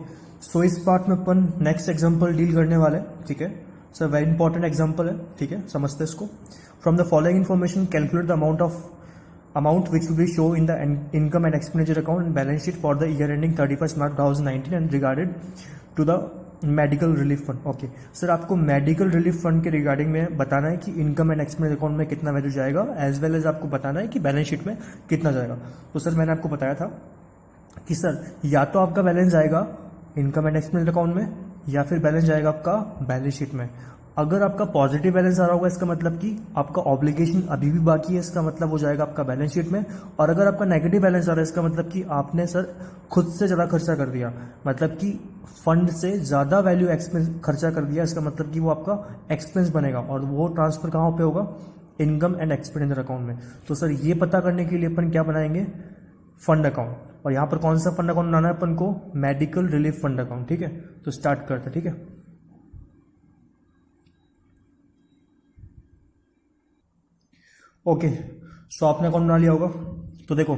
सो इस पार्ट में अपन नेक्स्ट एग्जांपल डील करने वाले हैं, ठीक है सर, वेरी इंपॉर्टेंट एग्जांपल है, ठीक है, समझते हैं इसको। From the following information calculate the amount which will be show in the income and expenditure account and balance sheet for the year ending 31 March 2019 and regarded to the medical relief fund. Okay sir, आपको medical relief fund के regarding में बताना है कि income and expenditure account में कितना value जाएगा, as well as आपको बताना है कि बैलेंस शीट में कितना जाएगा। तो सर मैंने आपको बताया था कि सर या तो आपका बैलेंस जाएगा इनकम एंड एक्सपेंस अकाउंट में, या फिर बैलेंस जाएगा आपका बैलेंस शीट में। अगर आपका पॉजिटिव बैलेंस आ रहा होगा इसका मतलब कि आपका ऑब्लिगेशन अभी भी बाकी है, इसका मतलब हो जाएगा आपका बैलेंस शीट में। और अगर आपका नेगेटिव बैलेंस आ रहा है इसका मतलब कि आपने सर खुद से ज़्यादा खर्चा कर दिया, मतलब कि फंड से ज़्यादा वैल्यू एक्सपेंस खर्चा कर दिया, इसका मतलब कि वो आपका एक्सपेंस बनेगा, और वो ट्रांसफर कहाँ पे होगा, इनकम एंड एक्सपेंडिचर अकाउंट में। तो सर ये पता करने के लिए अपन क्या बनाएंगे, फंड अकाउंट। और यहाँ पर कौन सा फंड अकाउंट बनाना है अपन को, मेडिकल रिलीफ फंड अकाउंट, ठीक है। तो स्टार्ट करते हैं, ठीक है। ओके, सो आपने अकाउंट बना लिया होगा, तो देखो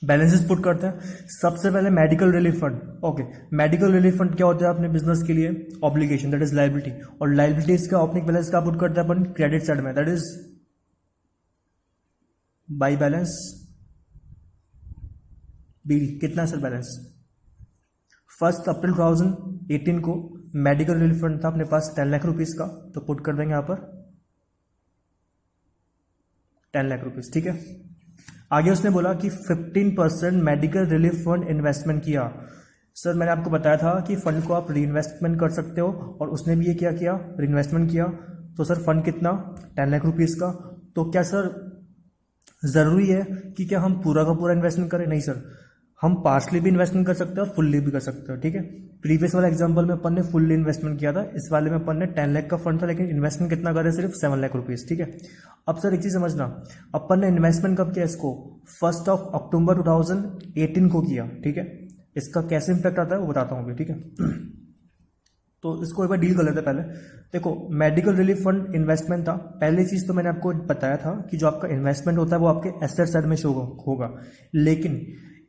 बैलेंसेस पुट करते हैं। सबसे पहले medical relief fund. Okay, medical relief fund क्या होता है अपने बिजनेस के लिए, ऑब्लिगेशन दैट इज लायबिलिटी, और लायबिलिटीज का ओपनिंग बैलेंस का पुट करते हैं अपन क्रेडिट साइड में, that is by balance BD. कितना सर बैलेंस, 1 अप्रैल 2018 को मेडिकल रिलीफ फंड था अपने पास 10 लाख रुपीज का, तो पुट कर देंगे यहां पर 10 लाख रुपीज, ठीक है। आगे उसने बोला कि 15% मेडिकल रिलीफ फंड इन्वेस्टमेंट किया। सर मैंने आपको बताया था कि फंड को आप री इन्वेस्टमेंट कर सकते हो, और उसने भी ये क्या किया, री इन्वेस्टमेंट किया। तो सर फंड कितना, 10 लाख रुपीज का। तो क्या सर जरूरी है कि क्या हम पूरा का पूरा इन्वेस्टमेंट करें, नहीं सर, हम पार्शली भी इन्वेस्टमेंट कर सकते हैं और फुल्ली भी कर सकते हो, ठीक है। प्रीवियस वाला एग्जांपल में अपन ने फुल्ली इन्वेस्टमेंट किया था, इस वाले में अपन ने 10 लाख का फंड था, लेकिन इन्वेस्टमेंट कितना करे, सिर्फ 7 लाख रुपीज, ठीक है। अब सर एक चीज समझना, अपन ने इन्वेस्टमेंट कब किया इसको, 1 अक्टूबर 2018 को किया, ठीक है। इसका कैसे इंपैक्ट आता है वो बताता हूँ, ठीक है। तो इसको एक बार डील कर लेते हैं। पहले देखो, मेडिकल रिलीफ फंड इन्वेस्टमेंट था। पहली चीज तो मैंने आपको बताया था कि जो आपका इन्वेस्टमेंट होता है वो आपके एसेट साइड में शो होगा, लेकिन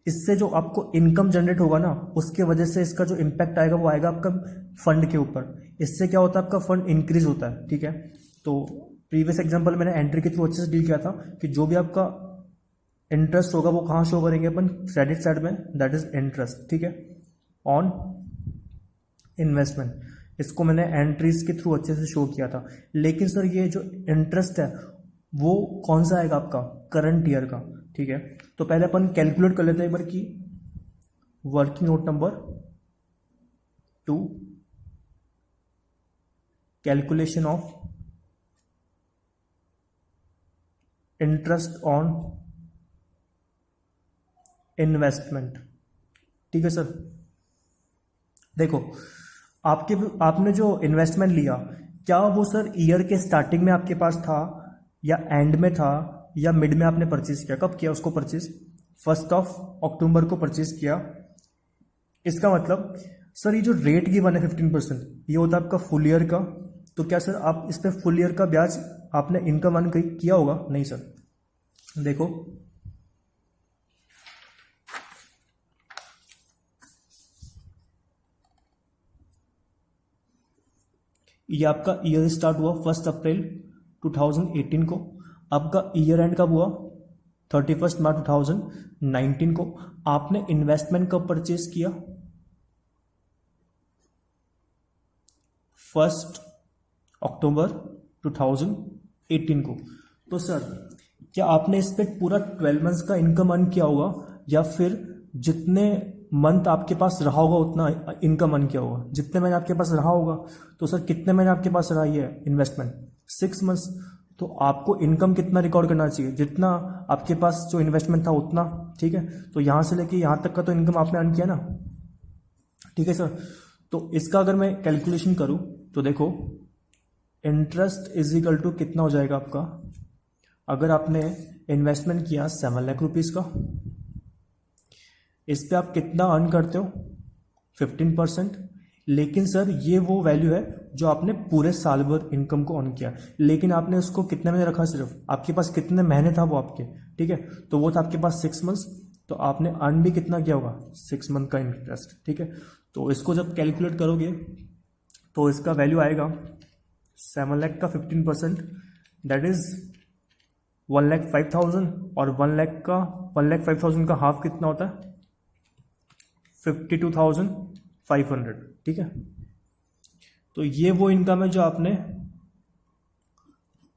इससे जो आपको इनकम जनरेट होगा ना, उसके वजह से इसका जो इम्पैक्ट आएगा वो आएगा आपका फंड के ऊपर। इससे क्या होता है, आपका फंड इंक्रीज होता है, ठीक है। तो प्रीवियस एग्जांपल मैंने एंट्री के थ्रू अच्छे से डील किया था कि जो भी आपका इंटरेस्ट होगा वो कहाँ शो करेंगे अपन, क्रेडिट साइड में, दैट इज इंटरेस्ट, ठीक है, ऑन इन्वेस्टमेंट। इसको मैंने एंट्रीज के थ्रू अच्छे से शो किया था। लेकिन सर ये जो इंटरेस्ट है वो कौन सा आएगा, आपका करंट ईयर का, ठीक है। तो पहले अपन कैलकुलेट कर लेते हैं एक बार कि working note number 2, calculation of interest on investment, ठीक है सर। देखो, आपने जो इन्वेस्टमेंट लिया, क्या वो सर ईयर के स्टार्टिंग में आपके पास था, या एंड में था, या मिड में आपने परचेज किया, कब किया उसको परचेज, 1 अक्टूबर को परचेज किया। इसका मतलब सर ये जो रेट गिवन है 15%, ये होता है आपका फुल ईयर का। तो क्या सर आप इस पे फुल ईयर का ब्याज आपने इनकम अर्न किया होगा? नहीं सर। देखो ये आपका ईयर स्टार्ट हुआ 1 अप्रैल 2018 को, आपका ईयर एंड कब हुआ? 31 मार्च 2019 को। आपने इन्वेस्टमेंट कब परचेज किया? 1 अक्टूबर 2018 को। तो सर क्या आपने इस पे पूरा 12 मंथ्स का इनकम अर्न किया होगा, या फिर जितने मंथ आपके पास रहा होगा उतना इनकम अर्न किया होगा? जितने महीने आपके पास रहा होगा, तो सर कितने महीने आपके पास रहा ये इन्वेस्टमेंट? 6 मंथ्स। तो आपको इनकम कितना रिकॉर्ड करना चाहिए? जितना आपके पास जो इन्वेस्टमेंट था उतना, ठीक है। तो यहाँ से लेके यहाँ तक का तो इनकम आपने अर्न किया ना, ठीक है सर। तो इसका अगर मैं कैलकुलेशन करूँ तो देखो इंटरेस्ट इज इक्वल टू कितना हो जाएगा आपका, अगर आपने इन्वेस्टमेंट किया 7 लाख रुपीज़ का, इस पे आप कितना अर्न करते हो? 15%। लेकिन सर ये वो वैल्यू है जो आपने पूरे साल भर इनकम को अर्न किया, लेकिन आपने उसको कितने महीने रखा? सिर्फ आपके पास कितने महीने था वो आपके, ठीक है। तो वो था आपके पास 6 मंथ्स। तो आपने अर्न भी कितना किया होगा? 6 मंथ का इंटरेस्ट, ठीक है। तो इसको जब कैलकुलेट करोगे तो इसका वैल्यू आएगा 7 लाख का 15%, दैट इज 1,05,000। और 1,05,000 का हाफ कितना होता है? 52,500, ठीक है। तो ये वो इनकम है जो आपने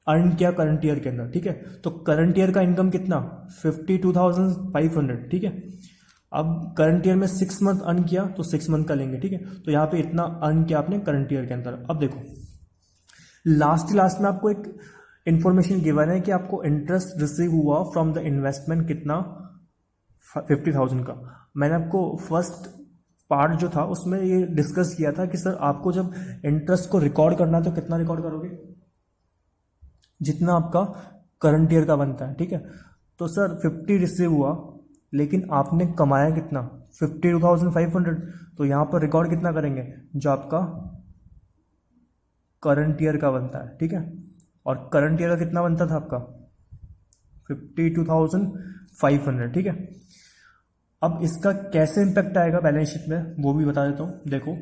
अर्न किया करंट ईयर के अंदर, ठीक है। तो करंट ईयर का इनकम कितना? 52,500, ठीक है। अब करंट ईयर में 6 मंथ अर्न किया तो 6 मंथ का लेंगे, ठीक है। तो यहाँ पे इतना अर्न किया आपने करंट ईयर के अंदर। अब देखो लास्ट में आपको एक इंफॉर्मेशन गिवन है कि आपको इंटरेस्ट रिसीव हुआ फ्रॉम द इन्वेस्टमेंट कितना? 50,000 का। मैंने आपको फर्स्ट पार्ट जो था उसमें ये डिस्कस किया था कि सर आपको जब इंटरेस्ट को रिकॉर्ड करना है तो कितना रिकॉर्ड करोगे? जितना आपका करंट ईयर का बनता है, ठीक है। तो सर 50 रिसीव हुआ, लेकिन आपने कमाया कितना? 52,500। तो यहाँ पर रिकॉर्ड कितना करेंगे? जो आपका करंट ईयर का बनता है, ठीक है। और करंट ईयर का कितना बनता था आपका? 52,500, ठीक है। अब इसका कैसे इंपैक्ट आएगा बैलेंस शीट में वो भी बता देता हूं। देखो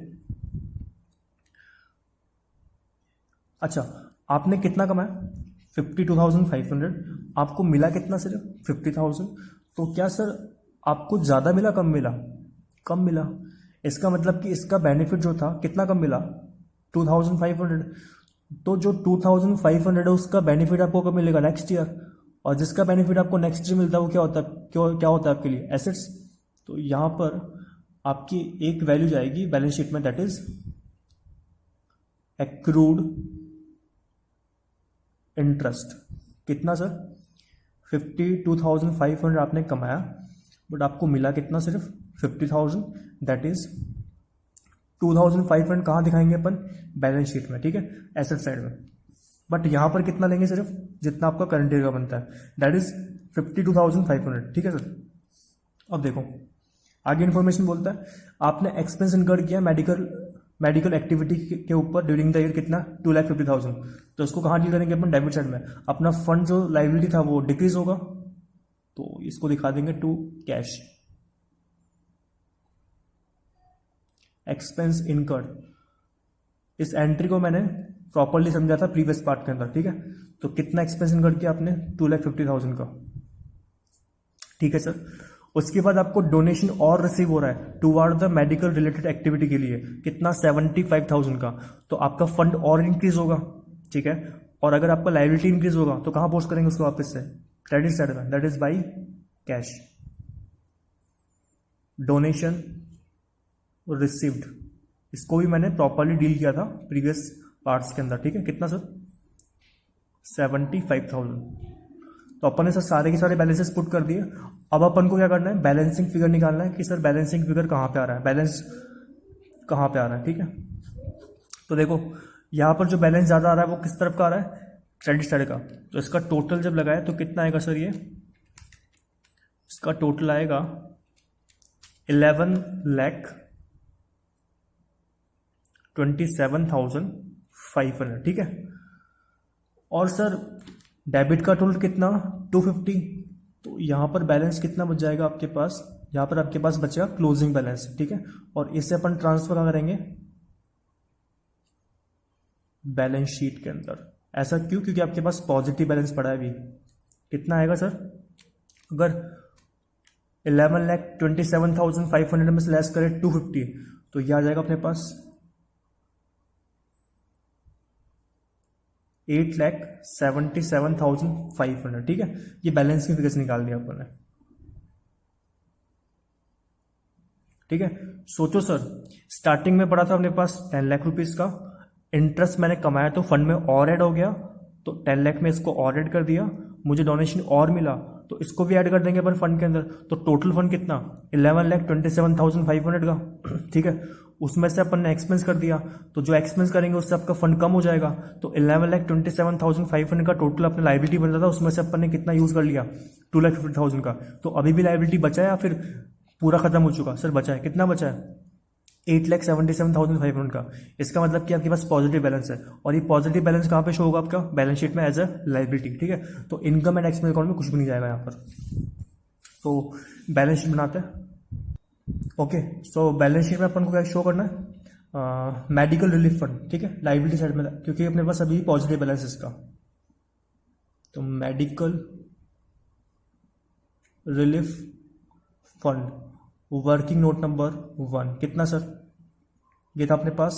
अच्छा, आपने कितना कमाया? 52,500। आपको मिला कितना? सिर्फ 50,000। तो क्या सर आपको ज़्यादा मिला कम मिला? कम मिला। इसका मतलब कि इसका बेनिफिट जो था कितना कम मिला? 2,500। तो जो 2,500 है उसका बेनिफिट आपको कब मिलेगा? Next year. और जिसका बेनिफिट आपको नेक्स्ट ईयर मिलता है वो क्या होता है? क्या होता है आपके लिए? एसेट्स। तो यहाँ पर आपकी एक वैल्यू जाएगी बैलेंस शीट में, दैट इज एक्रूड इंटरेस्ट। कितना सर? 52,500 आपने कमाया, बट आपको मिला कितना? सिर्फ 50,000। दैट इज 2,500 कहाँ दिखाएंगे अपन? बैलेंस शीट में, ठीक है, एसेट साइड में। बट यहां पर कितना लेंगे? सिर्फ जितना आपका करंट ईयर का बनता है, दैट इज 52,500, ठीक है सर। अब देखो आगे इन्फॉर्मेशन बोलता है आपने एक्सपेंस इनकर किया मेडिकल एक्टिविटी के ऊपर ड्यूरिंग द ईयर कितना? 2,50,000। तो इसको कहाँ डील करेंगे अपन? डेबिट साइड में। अपना फंड जो लाइबिलिटी था वो डिक्रीज होगा, तो इसको दिखा देंगे टू कैश। एक्सपेंस इनकर्ड, इस एंट्री को मैंने प्रॉपरली समझा था प्रीवियस पार्ट के अंदर, ठीक है। तो कितना एक्सपेंस इनकर्ड किया आपने? 2,50,000 का, ठीक है सर। उसके बाद आपको डोनेशन और रिसीव हो रहा है toward the medical related activity के लिए, कितना? 75,000 का। तो आपका फंड और इंक्रीज होगा, ठीक है। और अगर आपका लाइबिलिटी इंक्रीज होगा तो कहां पोस्ट करेंगे उसको? वापस से क्रेडिट साइड में, that is by cash. Donation received, इसको भी मैंने प्रॉपरली डील किया था प्रीवियस पार्ट्स के अंदर, ठीक है। कितना सर? 75,000। तो अपन ने सर सारे के सारे बैलेंसेस पुट कर दिए। अब अपन को क्या करना है? बैलेंसिंग फिगर निकालना है कि सर बैलेंसिंग फिगर कहाँ पे आ रहा है, बैलेंस कहाँ पे आ रहा है, ठीक है। तो देखो यहाँ पर जो बैलेंस ज़्यादा आ रहा है वो किस तरफ का आ रहा है? क्रेडिट साइड का। तो इसका टोटल जब लगाए तो कितना आएगा सर? ये इसका टोटल आएगा 11,27,500, ठीक है। और सर डेबिट का टोटल कितना 250, तो यहाँ पर बैलेंस कितना बच जाएगा आपके पास, यहाँ पर आपके पास बचेगा क्लोजिंग बैलेंस, ठीक है। और इसे अपन ट्रांसफर कहाँ करेंगे, बैलेंस शीट के अंदर। ऐसा क्यों, क्योंकि आपके पास पॉजिटिव बैलेंस पड़ा है अभी। कितना आएगा सर, अगर 11,27,500 में से लेस करें 250, तो यह आ जाएगा अपने पास 8,77,500, ठीक है। ये बैलेंस की फिगर्स निकाल दिया अपन ने, ठीक है। सोचो सर, स्टार्टिंग में पड़ा था अपने पास 10 लाख रुपीज का, इंटरेस्ट मैंने कमाया तो फंड में और ऐड हो गया, तो 10 लाख में इसको और ऐड कर दिया, मुझे डोनेशन और मिला तो इसको भी ऐड कर देंगे अपन फंड के अंदर। तो टोटल फंड कितना 11,27,500 का, ठीक है। उसमें से अपन ने एक्सपेंस कर दिया, तो जो एक्सपेंस करेंगे उससे आपका फंड कम हो जाएगा। तो 11,27,500 का टोटल अपना लाइबिलिटी बन रहा था, उसमें से अपन ने कितना यूज कर लिया 2,50,000 का। तो अभी भी लाइबिलिटी बचा है या फिर पूरा खत्म हो चुका, सर बचा है, कितना बचा है 8,77,500 का। इसका मतलब कि आपके पास पॉजिटिव बैलेंस है, और ये पॉजिटिव बैलेंस कहाँ पे शो होगा आपका, बैलेंस शीट में एज अ लाइबिलिटी, ठीक है। तो इनकम एंड एक्सपेंस अकाउंट में कुछ भी नहीं जाएगा यहाँ पर। तो बैलेंस शीट बनाते हैं, ओके। सो बैलेंस शीट में अपन को क्या शो करना है, मेडिकल रिलीफ फंड, ठीक है, लाइबिलिटी साइड में, क्योंकि अपने पास अभी पॉजिटिव बैलेंस इसका। तो medical relief fund working note number 1 कितना सर, ये था अपने पास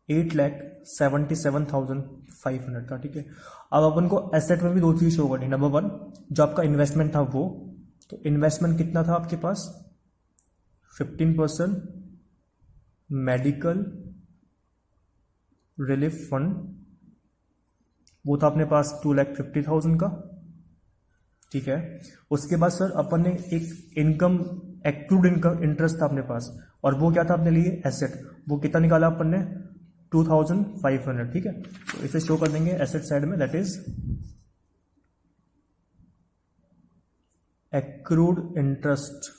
8,77,500 का, ठीक है। अब अपन को एसेट में भी दो चीज शो करनी, नंबर 1 जो आपका इन्वेस्टमेंट था वो, तो इन्वेस्टमेंट कितना था आपके पास 15% मेडिकल रिलीफ फंड, वो था अपने पास 2,50,000 का, ठीक है। उसके बाद सर अपन ने एक इनकम एक्रूड इनकम इंटरेस्ट था अपने पास, और वो क्या था अपने लिए एसेट, वो कितना निकाला अपन ने 2,500, ठीक है। तो इसे शो कर देंगे एसेट साइड में, दैट इज एक्रूड इंटरेस्ट।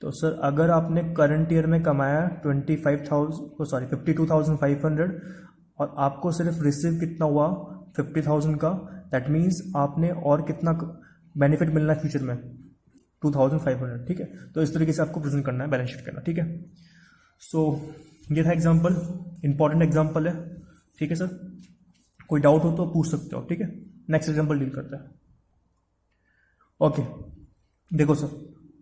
तो सर अगर आपने करंट ईयर में कमाया 52,500 और आपको सिर्फ रिसीव कितना हुआ 50,000 का, दैट मीन्स आपने और कितना बेनिफिट मिलना है फ्यूचर में 2,500, ठीक है। तो इस तरीके से आपको प्रेजेंट करना है, बैलेंस शीट करना, ठीक है। सो ये था एग्जांपल, इंपॉर्टेंट एग्जांपल है, ठीक है सर। कोई डाउट हो तो पूछ सकते हो, ठीक है। नेक्स्ट एग्जांपल डील करते हैं, ओके। देखो sir,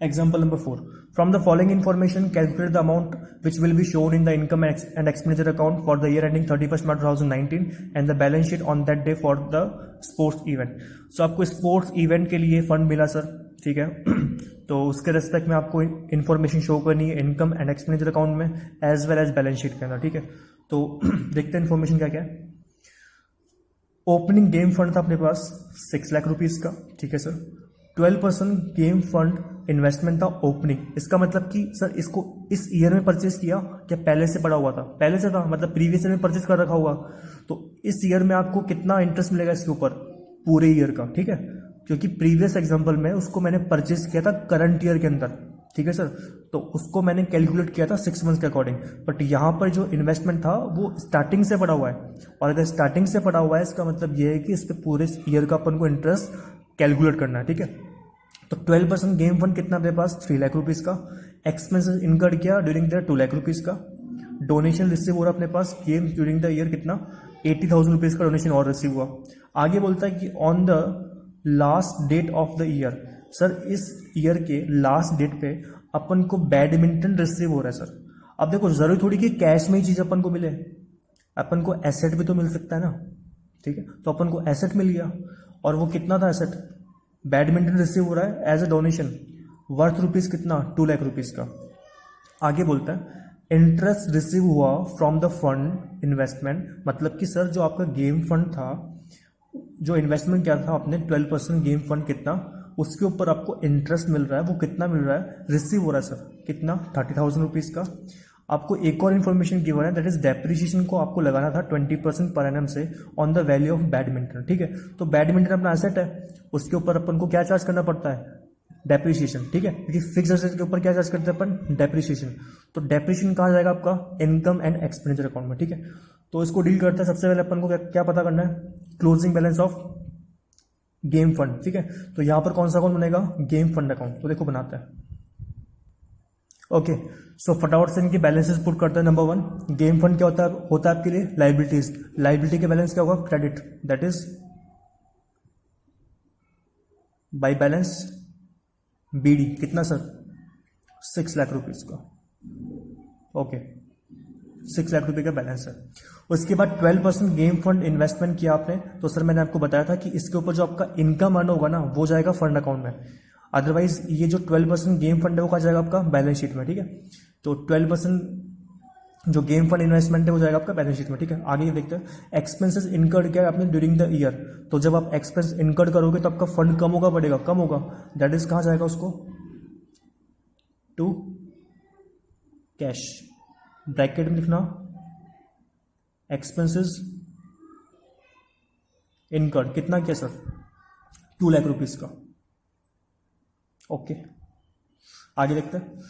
example number 4, from the following information calculate the amount which will be shown in the income and expenditure account for the year ending 31 March 2019 and the balance sheet on that day for the sports event. So आपको sports event के लिए fund मिला sir, ठीक है। तो उसके respect में आपको इन्फॉर्मेशन शो करनी है इनकम एंड एक्सपेंडिचर अकाउंट में as well as balance sheet के अंदर, ठीक है। तो देखते हैं इन्फॉर्मेशन क्या क्या है। ओपनिंग गेम फंड था अपने पास 6 लाख रुपीज का, ठीक है सर। 12% गेम फंड इन्वेस्टमेंट था ओपनिंग, इसका मतलब कि सर इसको इस ईयर में परचेज किया क्या पहले से पड़ा हुआ था, पहले से था, मतलब प्रीवियस ईयर में परचेज कर रखा हुआ। तो इस ईयर में आपको कितना इंटरेस्ट मिलेगा इसके ऊपर पूरे ईयर का, ठीक है। क्योंकि प्रीवियस एग्जांपल में उसको मैंने परचेज किया था करंट ईयर के अंदर, ठीक है सर। तो उसको मैंने कैलकुलेट किया था 6 मंथ्स के अकॉर्डिंग, बट यहाँ पर जो इन्वेस्टमेंट था वो स्टार्टिंग से पड़ा हुआ है, और अगर स्टार्टिंग से पड़ा हुआ है इसका मतलब ये है कि इस पर पूरे ईयर का अपन को इंटरेस्ट कैलकुलेट करना है, ठीक है। तो 12% गेम फंड कितना अपने पास 3 लाख रुपीज का, एक्सपेंसेस इनकर्ड किया ड्यूरिंग द 2 लाख रुपीज का, डोनेशन रिसीव हो रहा अपने पास गेम ड्यूरिंग द ईयर कितना 80,000 रुपीज का डोनेशन और रिसीव हुआ। आगे बोलता है कि on the last date of the year, sir इस ईयर के लास्ट डेट पे अपन को बैडमिंटन रिसीव हो रहा है सर। अब देखो जरूरी थोड़ी कि कैश में ही चीज अपन को मिले, अपन को एसेट भी तो मिल सकता है ना, ठीक है। तो अपन को एसेट मिल गया, और वो कितना था एसेट, बैडमिंटन रिसीव हो रहा है as a donation worth rupees कितना 2 लाख रुपीज का। आगे बोलता है इंटरेस्ट रिसीव हुआ फ्रॉम द फंड इन्वेस्टमेंट, मतलब कि सर जो आपका गेम फंड था, जो इन्वेस्टमेंट किया था आपने 12% गेम फंड कितना, उसके ऊपर आपको इंटरेस्ट मिल रहा है, वो कितना मिल रहा है, रिसीव हो रहा है सर कितना 30,000 रुपीज का। आपको एक और इन्फॉर्मेशन गिवन है, दैट इज डेप्रिसिएशन को आपको लगाना था 20% पर एनम से on the value of badminton, ठीक है। तो बैडमिंटन अपना एसेट है, उसके ऊपर अपन को क्या चार्ज करना पड़ता है डेप्रिसिएशन, ठीक है, क्योंकि फिक्स एसेट के ऊपर क्या चार्ज करते हैं अपन, डेप्रिसिएशन। तो डेप्रिसिएशन कहाँ जाएगा आपका, इनकम एंड एक्सपेंडिचर अकाउंट में, ठीक है। तो इसको डील करते हैं। सबसे पहले अपन को क्या पता करना है, closing balance of game fund, ठीक है। तो यहां पर कौन सा अकाउंट बनेगा, गेम फंड अकाउंट। तो देखो बनाते हैं। ओके, सो फटाफट से इनकी बैलेंसेस पुट करते हैं। नंबर 1, गेम फंड क्या होता है आपके लिए, लाइबिलिटीज। लाइबिलिटी के बैलेंस क्या होगा, credit, that is by balance BD, कितना सर, 6 लाख रुपीज का। ओके, 6 लाख रुपए का बैलेंस है। उसके बाद 12% गेम फंड इन्वेस्टमेंट किया आपने, तो सर मैंने आपको बताया था कि इसके ऊपर जो आपका इनकम अर्न होगा ना, वो जाएगा फंड अकाउंट में। अदरवाइज ये जो 12% गेम फंड है वो कहाँ जाएगा, आपका बैलेंस शीट में, ठीक है। तो 12% जो गेम फंड इन्वेस्टमेंट है वो जाएगा आपका बैलेंस शीट में, ठीक है। आगे देखते हैं, एक्सपेंसेस इनकर्ड किया आपने ड्यूरिंग द ईयर। तो जब आप एक्सपेंस इनकर्ड करोगे तो आपका फंड कम होगा बढ़ेगा, कम होगा, दैट इज कहाँ जाएगा उसको, टू कैश। ब्रैकेट में लिखना एक्सपेंसेस इनकर्ड, कितना किया सर, 2 लाख रुपीज का। ओके, आगे देखते हैं,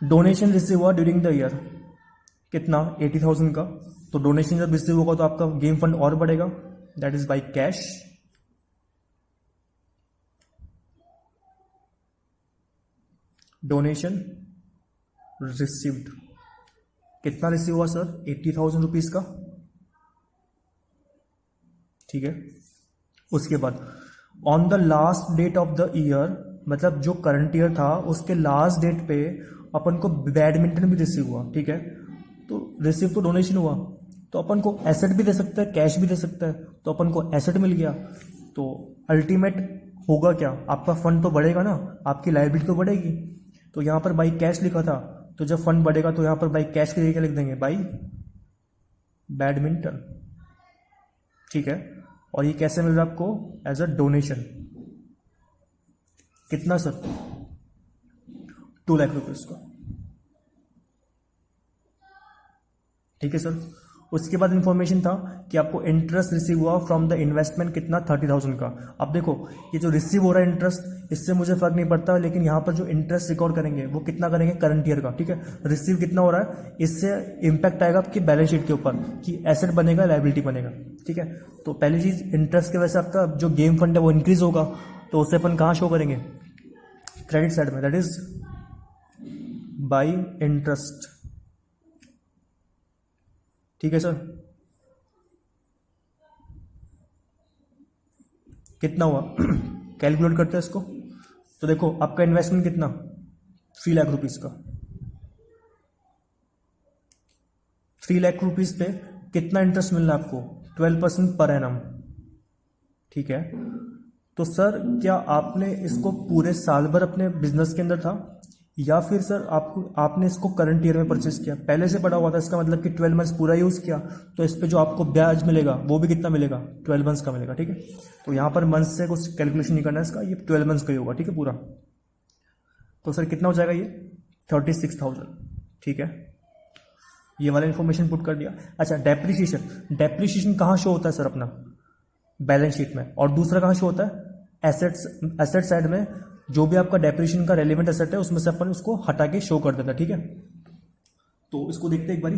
डोनेशन रिसीव हुआ ड्यूरिंग द ईयर, कितना, 80,000 का। तो डोनेशन जब रिसीव होगा तो आपका गेम फंड और बढ़ेगा, that is by cash. Donation received, कितना रिसीव हुआ सर, 80,000 रुपीज का, ठीक है। उसके बाद on the last date of the year, मतलब जो करंट ईयर था उसके लास्ट डेट पे अपन को बैडमिंटन भी रिसीव हुआ, ठीक है। तो रिसीव तो डोनेशन हुआ, तो अपन को एसेट भी दे सकता है, कैश भी दे सकता है। तो अपन को एसेट मिल गया, तो अल्टीमेट होगा क्या, आपका फंड तो बढ़ेगा ना, आपकी लायबिलिटी तो बढ़ेगी। तो यहां पर बाई कैश लिखा था, तो जब फंड बढ़ेगा तो यहां पर बाई कैश के जगह लिख देंगे बाई बैडमिंटन, ठीक है। और ये कैसे मिल रहा है आपको, एज अ डोनेशन, कितना सर, 2 लाख रुपीज का, ठीक है सर। उसके बाद इंफॉर्मेशन था कि आपको इंटरेस्ट रिसीव हुआ फ्रॉम द इन्वेस्टमेंट, कितना, 30,000 का। अब देखो ये जो रिसीव हो रहा है इंटरेस्ट, इससे मुझे फर्क नहीं पड़ता, लेकिन यहां पर जो इंटरेस्ट रिकॉर्ड करेंगे वो कितना करेंगे, करंट ईयर का, ठीक है। रिसीव कितना हो रहा है, इससे इंपैक्ट आएगा आपकी बैलेंस शीट के ऊपर कि एसेट बनेगा, लायबिलिटी बनेगा, ठीक है। तो पहली चीज, इंटरेस्ट की वजह से आपका जो गेम फंड है वो इंक्रीज होगा, तो उसे अपन कहां शो करेंगे, क्रेडिट साइड में, दैट इज बाई इंटरेस्ट, ठीक है सर। कितना हुआ कैलकुलेट करते हैं इसको। तो देखो आपका इन्वेस्टमेंट कितना, 3 लाख रुपीज का। 3 लाख रुपीज पे कितना इंटरेस्ट मिल रहा है आपको, 12% पर एनम, ठीक है। तो सर क्या आपने इसको पूरे साल भर अपने बिजनेस के अंदर था, या फिर सर आपने इसको करंट ईयर में परचेस किया, पहले से पड़ा हुआ था, इसका मतलब कि 12 मंथ्स पूरा यूज किया, तो इस पे जो आपको ब्याज मिलेगा वो भी कितना मिलेगा, 12 मंथ्स का मिलेगा, ठीक है। तो यहां पर मंथ से कुछ कैलकुलेशन नहीं करना है इसका, ये 12 मंथ्स का ही होगा, ठीक है पूरा। तो सर कितना हो जाएगा ये, 36,000, ठीक है। ये वाला इन्फॉर्मेशन पुट कर दिया। अच्छा, डेप्रिसिएशन, डेप्रिसिएशन कहाँ शो होता है सर अपना, बैलेंस शीट में, और दूसरा कहाँ शो होता है, एसेट साइड में। जो भी आपका डेप्रिसिएशन का रेलेवेंट एसेट है उसमें से अपन उसको हटा के शो कर देता है, ठीक है। तो इसको देखते हैं एक बारी,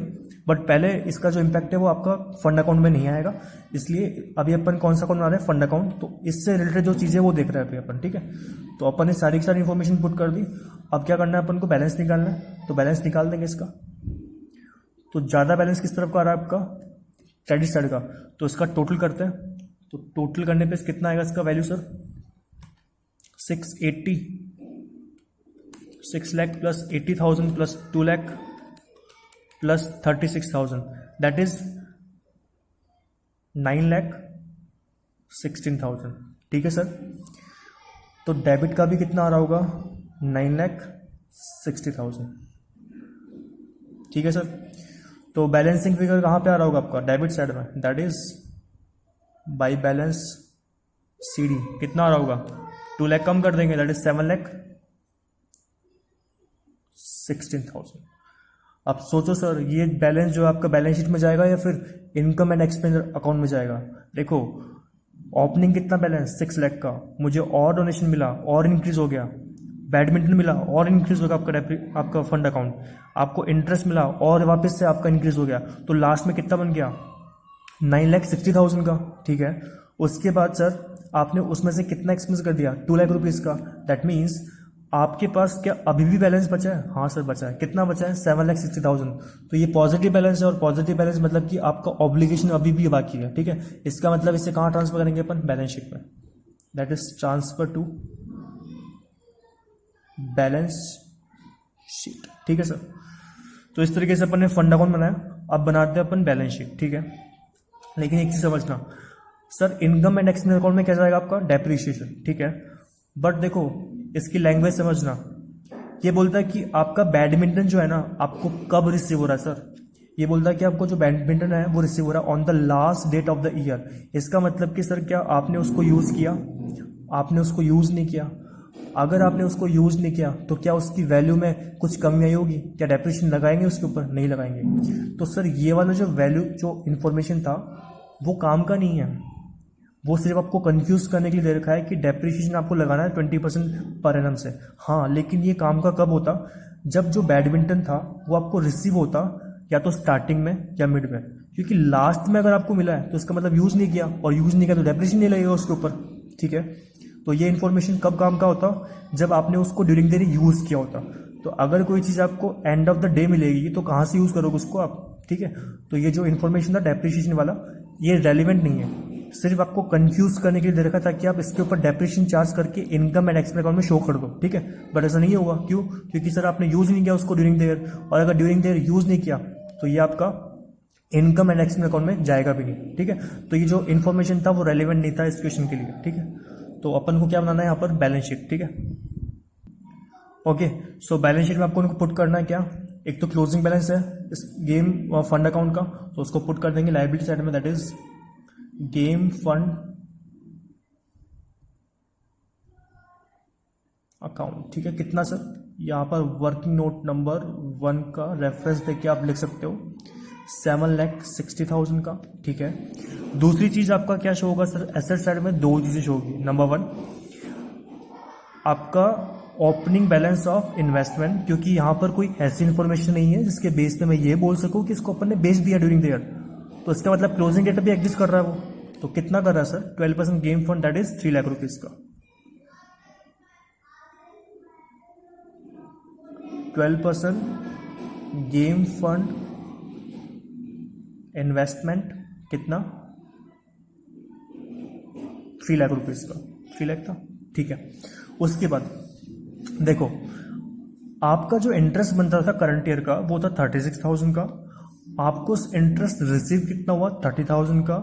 बट पहले इसका जो इम्पैक्ट है वो आपका फंड अकाउंट में नहीं आएगा, इसलिए अभी अपन कौन सा अकाउंट बना रहे हैं, फंड अकाउंट। तो इससे रिलेटेड जो चीज़ें वो देख रहे हैं अभी अपन, ठीक है। तो अपन ने सारी की सारी इन्फॉर्मेशन पुट कर दी। अब क्या करना है अपन को, बैलेंस निकालना है, तो बैलेंस निकाल देंगे इसका। तो ज़्यादा बैलेंस किस तरफ का आ रहा है आपका, क्रेडिट साइड का, तो इसका टोटल करते हैं। तो टोटल करने पे कितना आएगा इसका value sir, 680, 6 lakh plus 80,000 plus 2 lakh plus 36,000, that is 9,16,000, ठीक है सर। तो डेबिट का भी कितना आ रहा होगा, 9,60,000, ठीक है सर। तो बैलेंसिंग फिगर कहाँ पे आ रहा होगा आपका, डेबिट साइड में, that is by balance CD, कितना आ रहा होगा, 2 लाख कम कर देंगे, दैट इज 7,16,000। अब सोचो सर, ये बैलेंस जो आपका बैलेंस शीट में जाएगा या फिर इनकम एंड एक्सपेंस अकाउंट में जाएगा। देखो ओपनिंग कितना बैलेंस, 6 लाख का, मुझे और डोनेशन मिला और इंक्रीज हो गया, बैडमिंटन मिला और इंक्रीज होगा आपका फंड अकाउंट, आपको इंटरेस्ट मिला और वापस से आपका इंक्रीज हो गया, तो लास्ट में कितना बन गया 9,60,000 का, ठीक है। उसके बाद सर आपने उसमें से कितना एक्सपेंस कर दिया 2 लाख रुपीज़ का, दैट मीन्स आपके पास क्या अभी भी बैलेंस बचा है? हाँ सर बचा है। कितना बचा है? 7,60,000। तो ये पॉजिटिव बैलेंस है, और पॉजिटिव बैलेंस मतलब कि आपका ऑब्लिगेशन अभी भी बाकी है, ठीक है। इसका मतलब इसे कहाँ ट्रांसफर करेंगे अपन? बैलेंस शीट में, that is transfer to balance sheet, ठीक है सर। तो इस तरीके से अपन ने फंड अकाउंट बनाया, अब बनाते हैं अपन बैलेंस शीट, ठीक है। लेकिन एक चीज समझना sir, income and expense account में क्या जाएगा आपका? डेप्रिसिएशन, ठीक है। बट देखो इसकी लैंग्वेज समझना, ये बोलता है कि आपका बैडमिंटन जो है ना आपको कब रिसीव हो रहा है सर? ये बोलता है कि आपको जो बैडमिंटन है वो रिसीव हो रहा है on the last date of the year. इसका मतलब कि सर क्या आपने उसको यूज किया? आपने उसको यूज नहीं किया। अगर आपने उसको यूज नहीं किया तो क्या उसकी वैल्यू में कुछ कमी आई होगी? क्या डेप्रिसिएशन लगाएंगे उसके ऊपर? नहीं लगाएंगे। तो सर ये वाला जो वैल्यू जो इन्फॉर्मेशन था वो काम का नहीं है, वो सिर्फ आपको कंफ्यूज करने के लिए दे रखा है कि डेप्रिसिएशन आपको लगाना है 20% पर एनम से। हाँ, लेकिन ये काम का कब होता? जब जो बैडमिंटन था वो आपको रिसीव होता या तो स्टार्टिंग में या मिड में, क्योंकि लास्ट में अगर आपको मिला है तो इसका मतलब यूज नहीं किया, और यूज नहीं किया तो डेप्रिसिएशन नहीं लगेगा उसके ऊपर, ठीक है। तो ये इन्फॉर्मेशन कब काम का होता? जब आपने उसको ड्यूरिंग द डे यूज किया होता। तो अगर कोई चीज़ आपको एंड ऑफ द डे मिलेगी तो कहाँ से यूज करोगे उसको आप, ठीक है। तो ये जो इन्फॉर्मेशन था डेप्रिसिएशन वाला, ये रेलिवेंट नहीं है, सिर्फ आपको कंफ्यूज करने के लिए दे रखा था कि आप इसके ऊपर डेप्रिसिएशन चार्ज करके इनकम एंड एक्सपेंस अकाउंट में शो कर दो, ठीक है। बट ऐसा नहीं होगा, क्यों? क्योंकि सर आपने यूज नहीं किया उसको ड्यूरिंग द ईयर, और अगर ड्यूरिंग द ईयर यूज नहीं किया तो ये आपका इनकम एंड एक्सपेंस अकाउंट में जाएगा भी नहीं, ठीक है। तो ये जो इन्फॉर्मेशन था वो रेलिवेंट नहीं था इस क्वेश्चन के लिए, ठीक है। तो अपन को क्या बनाना है यहाँ पर? बैलेंस शीट, ठीक है। ओके, सो बैलेंस शीट में आपको उनको पुट करना है क्या? एक तो क्लोजिंग बैलेंस है इस गेम फंड अकाउंट का, तो उसको पुट कर देंगे लायबिलिटी साइड में, that is game fund account, ठीक है। कितना सर? यहाँ पर वर्किंग नोट नंबर 1 का रेफरेंस देके आप लिख सकते हो 7,60,000 का, ठीक है। दूसरी चीज आपका क्या शो होगा सर? एसेट साइड में दो चीजें शो होगी। नंबर 1 आपका ओपनिंग बैलेंस ऑफ इन्वेस्टमेंट, क्योंकि यहाँ पर कोई ऐसी इन्फॉर्मेशन नहीं है जिसके बेस पे मैं ये बोल सकूँ कि इसको अपन ने बेच दिया ड्यूरिंग द ईयर, तो इसका मतलब क्लोजिंग डेट भी एग्जिस्ट कर रहा है वो। तो कितना कर रहा है sir? 12% game fund, that is 3 lakh rupees का। 12% गेम फंड इन्वेस्टमेंट कितना? 3 लाख रुपीज का। 3 लाख था, ठीक है। उसके बाद देखो आपका जो इंटरेस्ट बनता था करंट ईयर का वो था 36,000 का, आपको इंटरेस्ट रिसीव कितना हुआ? 30,000 का।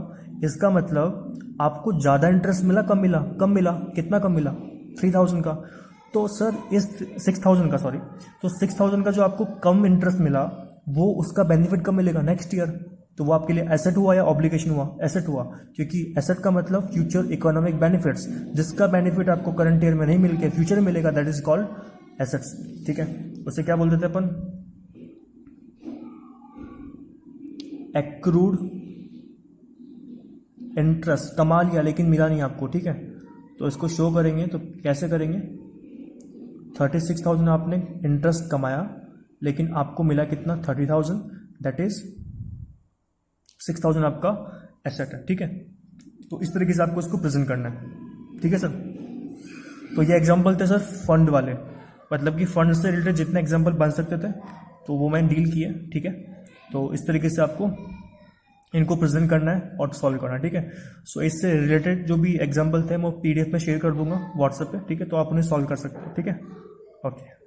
इसका मतलब आपको ज्यादा इंटरेस्ट मिला, कम मिला? कम मिला। कितना कम मिला? 3,000 का। तो सर इस 6,000 का, सॉरी, तो 6,000 का जो आपको कम इंटरेस्ट मिला वो उसका बेनिफिट कब मिलेगा? Next year. तो वो आपके लिए एसेट हुआ या ऑब्लिगेशन हुआ? एसेट हुआ, क्योंकि एसेट का मतलब फ्यूचर इकोनॉमिक बेनिफिट्स, जिसका बेनिफिट आपको करंट ईयर में नहीं मिल के फ्यूचर में मिलेगा, दैट इज कॉल्ड एसेट्स, ठीक है। उसे क्या बोल देते हैं अपन? Accrued interest. कमा लिया लेकिन मिला नहीं आपको, ठीक है। तो इसको शो करेंगे तो कैसे करेंगे? 36,000 आपने इंटरेस्ट कमाया लेकिन आपको मिला कितना? 30,000, दैट इज 6,000 आपका एसेट है, ठीक है। तो इस तरीके से आपको इसको प्रेजेंट करना है, ठीक है सर। तो ये एग्जांपल थे सर फंड वाले, मतलब कि फंड से रिलेटेड जितने एग्जांपल बन सकते थे तो वो मैंने डील किए, ठीक है। तो इस तरीके से आपको इनको प्रेजेंट करना है और सॉल्व करना है, ठीक है। सो इससे रिलेटेड जो भी एग्जांपल थे मैं PDF में शेयर कर दूंगा व्हाट्सएप पे, ठीक है। तो आप उन्हें सॉल्व कर सकते हो, ठीक है। ओके।